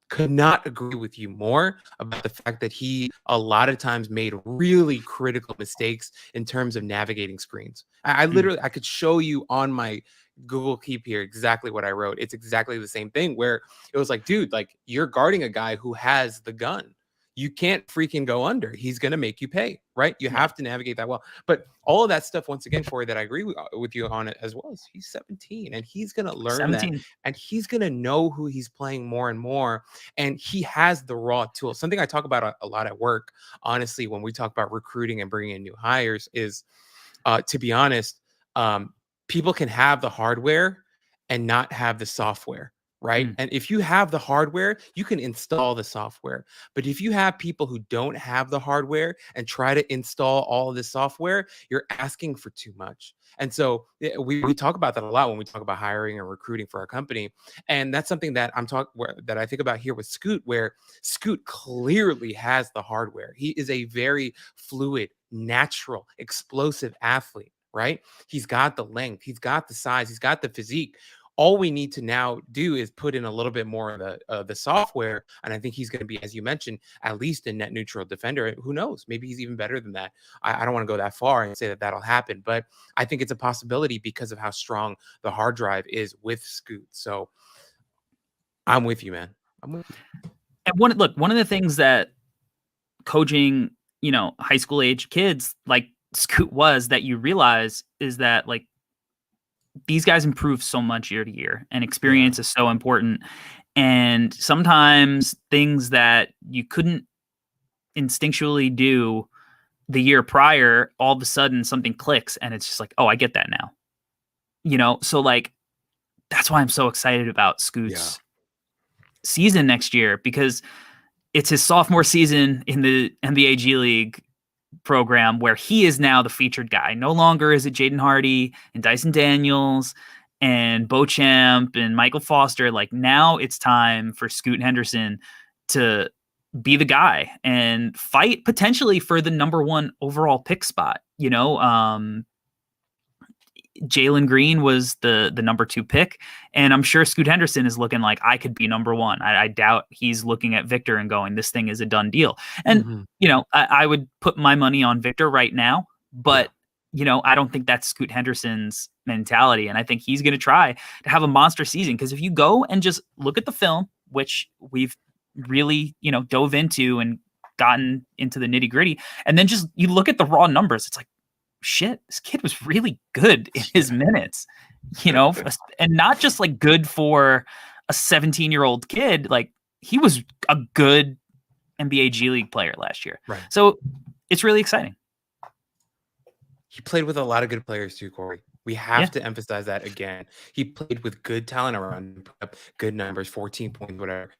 could not agree with you more about the fact that he a lot of times made really critical mistakes in terms of navigating screens. I literally, I could show you on my Google Keep here exactly what I wrote. It's exactly the same thing, where it was like, dude, like, you're guarding a guy who has the gun. You can't freaking go under. He's going to make you pay, right? You have to navigate that well. But all of that stuff, once again, Corey, that I agree with you on it as well, is he's 17 and he's going to learn that, and he's going to know who he's playing more and more. And he has the raw tools. Something I talk about a lot at work, honestly, when we talk about recruiting and bringing in new hires is, to be honest, people can have the hardware and not have the software. Right. And if you have the hardware, you can install the software. But if you have people who don't have the hardware and try to install all of the software, you're asking for too much. And so we talk about that a lot when we talk about hiring and recruiting for our company. And that's something that that I think about here with Scoot, where Scoot clearly has the hardware. He is a very fluid, natural, explosive athlete. Right. He's got the length, he's got the size, he's got the physique. All we need to now do is put in a little bit more of the software, and I think he's going to be, as you mentioned, at least a net neutral defender. Who knows? Maybe he's even better than that. I don't want to go that far and say that that'll happen, but I think it's a possibility because of how strong the hard drive is with Scoot. So I'm with you, man. I'm with you. And one of the things that coaching, high school age kids like Scoot was, that you realize is that like these guys improve so much year to year, and experience is so important. And sometimes things that you couldn't instinctually do the year prior, all of a sudden something clicks and it's just like, oh, I get that now. So like, that's why I'm so excited about Scoot's season next year, because it's his sophomore season in the NBA G League program, where he is now the featured guy. No longer is it Jaden Hardy and Dyson Daniels and Beauchamp and Michael Foster. Like, now it's time for Scoot Henderson to be the guy and fight potentially for the number 1 overall pick spot. Jalen Green was the number 2 pick, and I'm sure Scoot Henderson is looking like, I could be number 1. I doubt he's looking at Victor and going, this thing is a done deal. And I would put my money on Victor right now, but I don't think that's Scoot Henderson's mentality, and I think he's going to try to have a monster season. Because if you go and just look at the film, which we've really dove into and gotten into the nitty gritty, and then just you look at the raw numbers, it's like, shit, this kid was really good in his minutes, and not just like good for a 17-year-old kid. Like, he was a good NBA G League player last year. Right. So it's really exciting. He played with a lot of good players too, Corey. We have to emphasize that again. He played with good talent around him, put up good numbers, 14 points, whatever.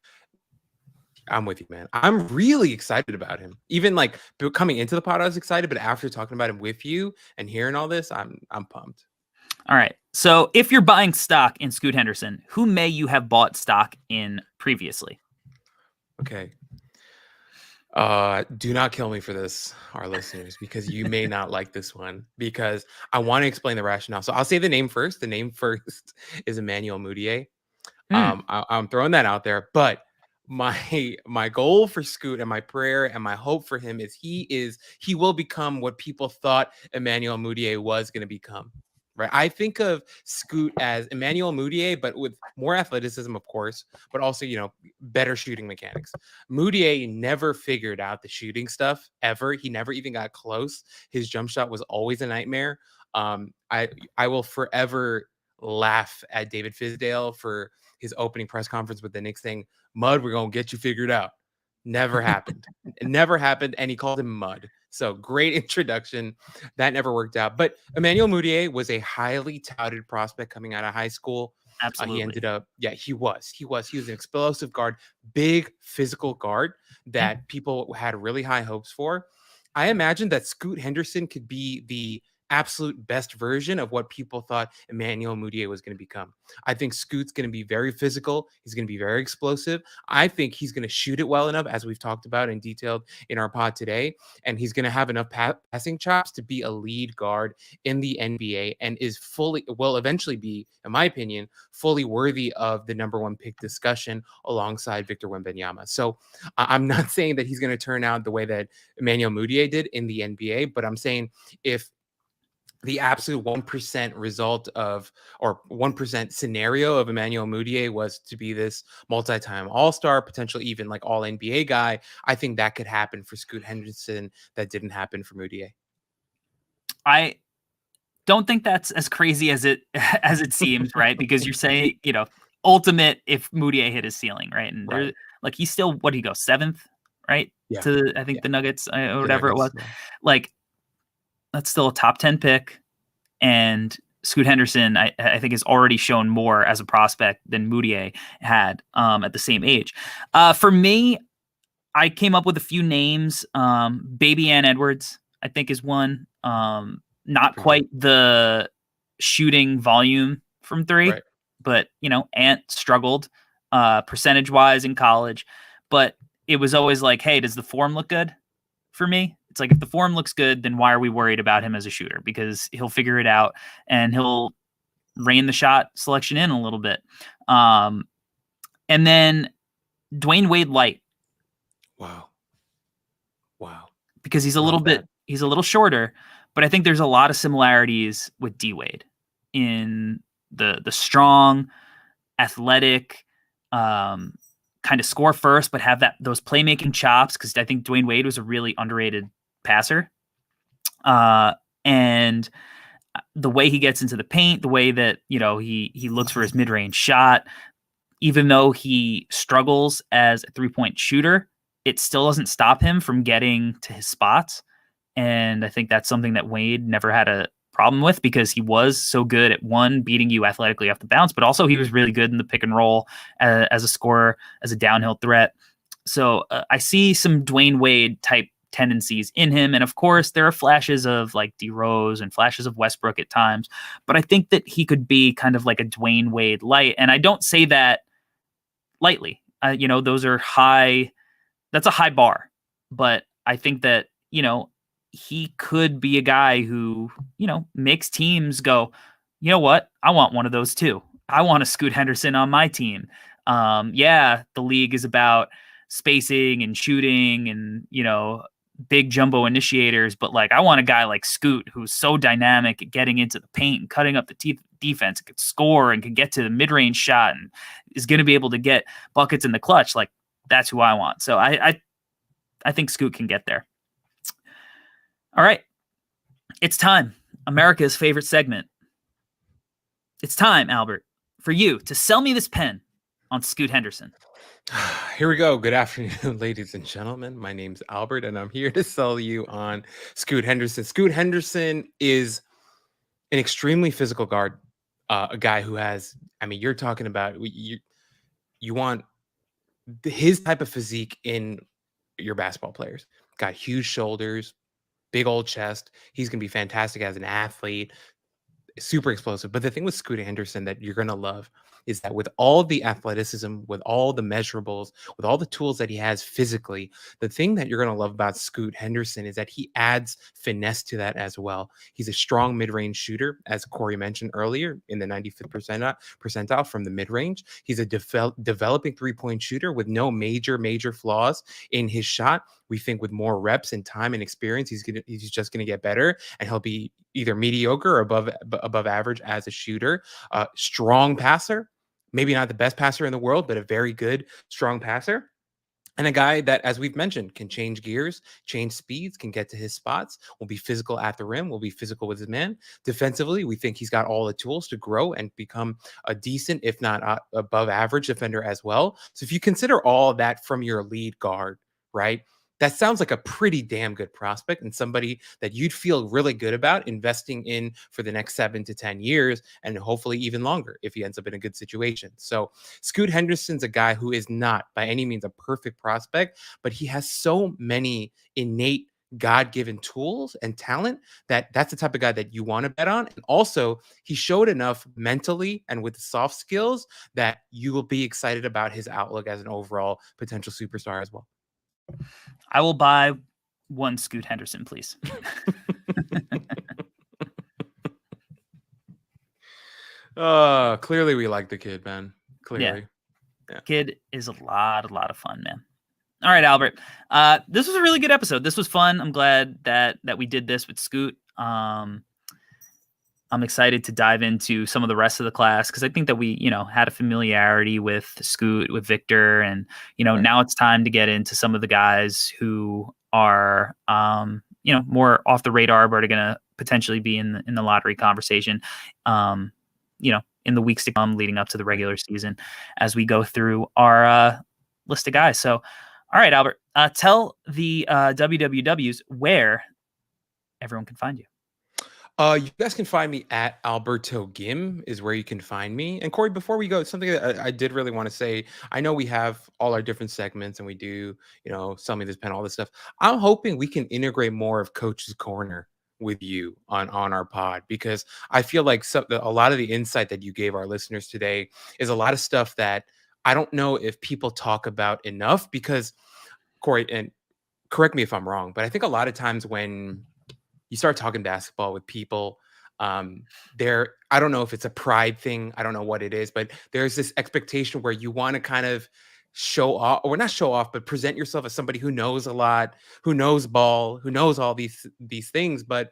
I'm with you, man. I'm really excited about him. Even like coming into the pod, I was excited, but after talking about him with you and hearing all this, I'm pumped. All right. So if you're buying stock in Scoot Henderson, who may you have bought stock in previously? Okay. Do not kill me for this, our listeners, because you may not like this one, because I want to explain the rationale. So I'll say the name first. The name first is Emmanuel Mudiay. I'm throwing that out there, but my goal for Scoot and my prayer and my hope for him is he will become what people thought Emmanuel Mudiay was going to become. Right. I think of Scoot as Emmanuel Mudiay, but with more athleticism, of course, but also, better shooting mechanics. Mudiay never figured out the shooting stuff ever. He never even got close. His jump shot was always a nightmare. I will forever laugh at David Fizdale for his opening press conference with the Knicks saying, "Mud, we're gonna get you figured out." Never happened. It never happened, and he called him Mud. So great introduction. That never worked out. But Emmanuel Mudiay was a highly touted prospect coming out of high school. Absolutely. He ended up, he was an explosive guard, big physical guard that people had really high hopes for. I imagine that Scoot Henderson could be the absolute best version of what people thought Emmanuel Mudiay was going to become. I think Scoot's going to be very physical. He's going to be very explosive. I think he's going to shoot it well enough, as we've talked about and detailed in our pod today. And he's going to have enough passing chops to be a lead guard in the NBA and will eventually be, in my opinion, fully worthy of the number one pick discussion alongside Victor Wembanyama. So I'm not saying that he's going to turn out the way that Emmanuel Mudiay did in the NBA, but I'm saying if the absolute 1% result of, or 1% scenario of Emmanuel Mudiay was to be this multi-time all-star, potentially even like all NBA guy, I think that could happen for Scoot Henderson. That didn't happen for Mudiay. I don't think that's as crazy as it seems, right? Because you're saying, ultimate if Mudiay hit his ceiling, right? And Right. like he's still, what do you go, 7th, right? Yeah. To I think the Nuggets or whatever it was. Yeah. Like that's still a top 10 pick. And Scoot Henderson, I think, has already shown more as a prospect than Mudiay had at the same age. For me, I came up with a few names. Baby Ann Edwards, I think, is one. Not quite the shooting volume from three, Right. but, Ant struggled percentage-wise in college. But it was always like, hey, does the form look good for me? It's like, if the form looks good, then why are we worried about him as a shooter? Because he'll figure it out and he'll rein the shot selection in a little bit. And then Dwayne Wade Light. Wow. Because he's a little shorter, but I think there's a lot of similarities with D Wade in the strong, athletic, kind of score first, but have those playmaking chops. Because I think Dwayne Wade was a really underrated passer, and the way he gets into the paint, the way that he looks for his mid-range shot, even though he struggles as a 3-point shooter, it still doesn't stop him from getting to his spots. And I think that's something that Wade never had a problem with, because he was so good at beating you athletically off the bounce, but also he was really good in the pick and roll as a scorer, as a downhill threat. So I see some Dwayne Wade type tendencies in him. And of course, there are flashes of like D Rose and flashes of Westbrook at times, but I think that he could be kind of like a Dwayne Wade light. And I don't say that lightly. Those are that's a high bar, but I think that, he could be a guy who, makes teams go, you know what? I want one of those too. I want a Scoot Henderson on my team. The league is about spacing and shooting and, big jumbo initiators, but like, I want a guy like Scoot who's so dynamic at getting into the paint and cutting up the defense, could score and can get to the mid-range shot and is going to be able to get buckets in the clutch. Like, that's who I want. So I think Scoot can get there. All right. It's time. America's favorite segment. It's time, Albert, for you to sell me this pen on Scoot Henderson. Here we go. Good afternoon, ladies and gentlemen. My name's Albert, and I'm here to sell you on Scoot Henderson. Scoot Henderson is an extremely physical guard, a guy who has, you're talking about, you want his type of physique in your basketball players. Got huge shoulders, big old chest. He's going to be fantastic as an athlete. super explosive. But the thing with Scoot Henderson that you're gonna love is that with all the athleticism, with all the measurables, with all the tools that he has physically, the thing that you're gonna love about Scoot Henderson is that he adds finesse to that as well. He's a strong mid-range shooter, as Corey mentioned earlier, in the 95th percentile from the mid-range. He's a developing three-point shooter with no major flaws in his shot. We think with more reps and time and experience, he's just gonna get better, and he'll be either mediocre or above average as a shooter. Strong passer, maybe not the best passer in the world, but a very good strong passer. And a guy that, as we've mentioned, can change gears, change speeds, can get to his spots, will be physical at the rim, will be physical with his man. Defensively, we think he's got all the tools to grow and become a decent, if not above average defender as well. So if you consider all that from your lead guard, right? That sounds like a pretty damn good prospect and somebody that you'd feel really good about investing in for the next 7 to 10 years and hopefully even longer if he ends up in a good situation. So Scoot Henderson's a guy who is not by any means a perfect prospect, but he has so many innate God-given tools and talent that's the type of guy that you want to bet on. And also, he showed enough mentally and with the soft skills that you will be excited about his outlook as an overall potential superstar as well. I will buy one Scoot Henderson, please. Clearly we like the kid, man. Clearly. Yeah. Kid is a lot of fun, man. All right, Albert. This was a really good episode. This was fun. I'm glad that we did this with Scoot. I'm excited to dive into some of the rest of the class because I think that we, had a familiarity with Scoot, with Victor, and now it's time to get into some of the guys who are, more off the radar, but are going to potentially be in the lottery conversation, in the weeks to come leading up to the regular season as we go through our list of guys. So, all right, Albert, tell the WWWs where everyone can find you. You guys can find me at Alberto Gim is where you can find me. And Corey, before we go, something that I did really want to say, I know we have all our different segments and we do, sell me this pen, all this stuff. I'm hoping we can integrate more of Coach's Corner with you on our pod, because I feel like a lot of the insight that you gave our listeners today is a lot of stuff that I don't know if people talk about enough, because Corey, and correct me if I'm wrong, but I think a lot of times when you start talking basketball with people, I don't know if it's a pride thing. I don't know what it is, but there's this expectation where you want to kind of show off, or not show off, but present yourself as somebody who knows a lot, who knows ball, who knows all these things. But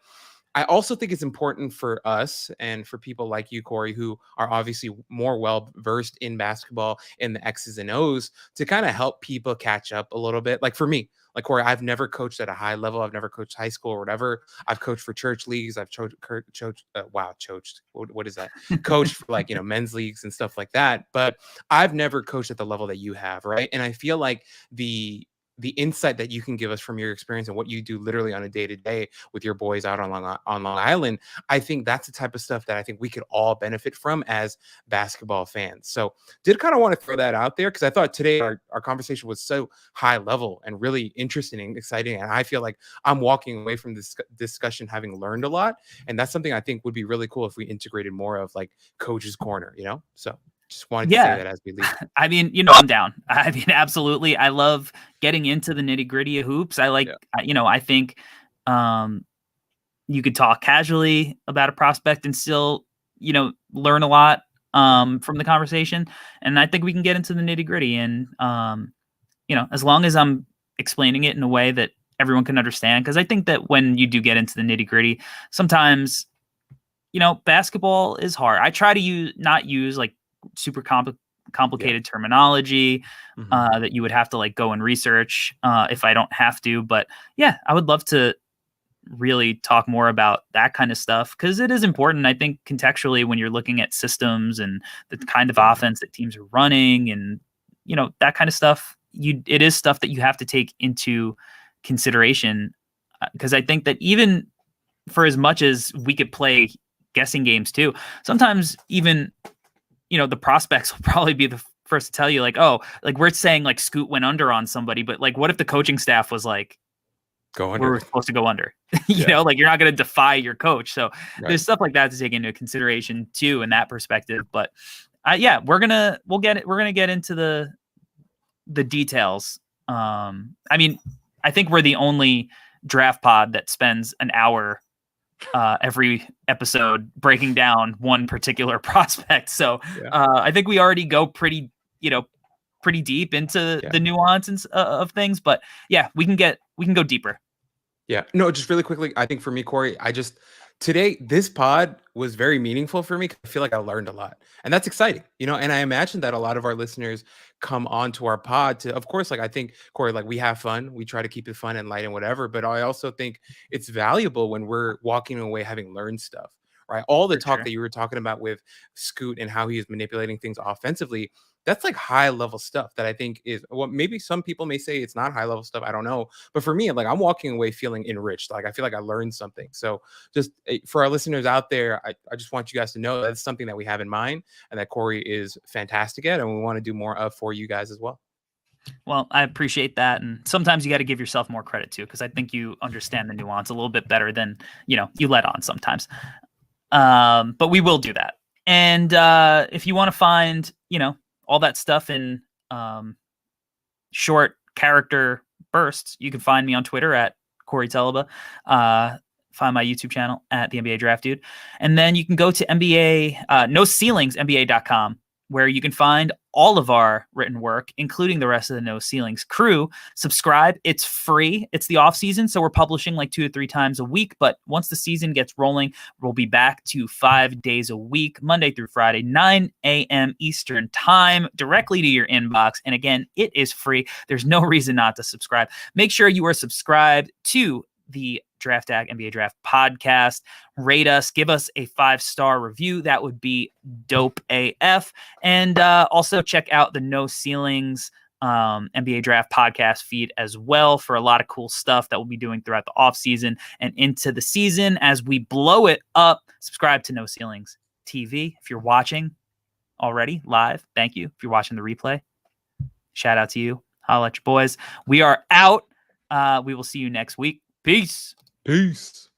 I also think it's important for us and for people like you, Corey, who are obviously more well-versed in basketball, in the X's and O's, to kind of help people catch up a little bit. Like for me, like Corey, I've never coached at a high level. I've never coached high school or whatever. I've coached for church leagues. I've what is that? Coached for men's leagues and stuff like that. But I've never coached at the level that you have, right? And I feel like the insight that you can give us from your experience and what you do literally on a day-to-day with your boys out on Long Island, I think that's the type of stuff that I think we could all benefit from as basketball fans. So did kind of want to throw that out there because I thought today our conversation was so high level and really interesting and exciting. And I feel like I'm walking away from this discussion having learned a lot. And that's something I think would be really cool if we integrated more of like Coach's Corner, so. Just wanted to say that as we leave. I mean, I'm down. I mean, absolutely. I love getting into the nitty gritty of hoops. I like, I think you could talk casually about a prospect and still, learn a lot from the conversation. And I think we can get into the nitty gritty. And, as long as I'm explaining it in a way that everyone can understand, because I think that when you do get into the nitty gritty, sometimes, basketball is hard. I try to not use like super complicated terminology that you would have to like go and research if I don't have to. But yeah, I would love to really talk more about that kind of stuff because it is important. I think contextually when you're looking at systems and the kind of offense that teams are running and, that kind of stuff, it is stuff that you have to take into consideration because I think that even for as much as we could play guessing games too, sometimes even the prospects will probably be the first to tell you like, oh, like we're saying like Scoot went under on somebody, but like what if the coaching staff was like, Go under. we're supposed to go under. you Yeah. know, like you're not going to defy your coach. So Right. there's stuff like that to take into consideration too in that perspective. But yeah, we're gonna get into the details. I mean, I think we're the only draft pod that spends an hour every episode breaking down one particular prospect. So Yeah. I think we already go pretty deep into the nuances of things. But yeah, we can go deeper. Yeah. No, just really quickly, I think for me, Corey, today, this pod was very meaningful for me. I feel like I learned a lot. And that's exciting, and I imagine that a lot of our listeners come onto our pod to, of course, like I think, Corey, like we have fun. We try to keep it fun and light and whatever. But I also think it's valuable when we're walking away having learned stuff, right? All the For talk sure. that you were talking about with Scoot and how he is manipulating things offensively, that's like high level stuff that I think is what maybe some people may say it's not high level stuff. I don't know. But for me, like I'm walking away feeling enriched. Like I feel like I learned something. So just for our listeners out there, I just want you guys to know that's something that we have in mind and that Corey is fantastic at and we want to do more of for you guys as well. Well, I appreciate that. And sometimes you got to give yourself more credit too, because I think you understand the nuance a little bit better than, you let on sometimes. But we will do that. And if you want to find, all that stuff in short character bursts, you can find me on Twitter at Corey Teleba. Find my YouTube channel at the NBA Draft Dude. And then you can go to NoCeilingsNBA.com, where you can find all of our written work, including the rest of the No Ceilings crew. Subscribe. It's free. It's the off season, so we're publishing like 2 to 3 times a week. But once the season gets rolling, we'll be back to 5 days a week, Monday through Friday, 9 a.m. Eastern time, directly to your inbox. And again, it is free. There's no reason not to subscribe. Make sure you are subscribed to the Draft Tag NBA Draft podcast. Rate us, give us a 5-star review. That would be dope AF. And also check out the No Ceilings NBA Draft podcast feed as well for a lot of cool stuff that we'll be doing throughout the offseason and into the season as we blow it up. Subscribe to No Ceilings TV. If you're watching already live, thank you. If you're watching the replay, shout out to you. Holla at your boys. We are out. We will see you next week. Peace. Peace.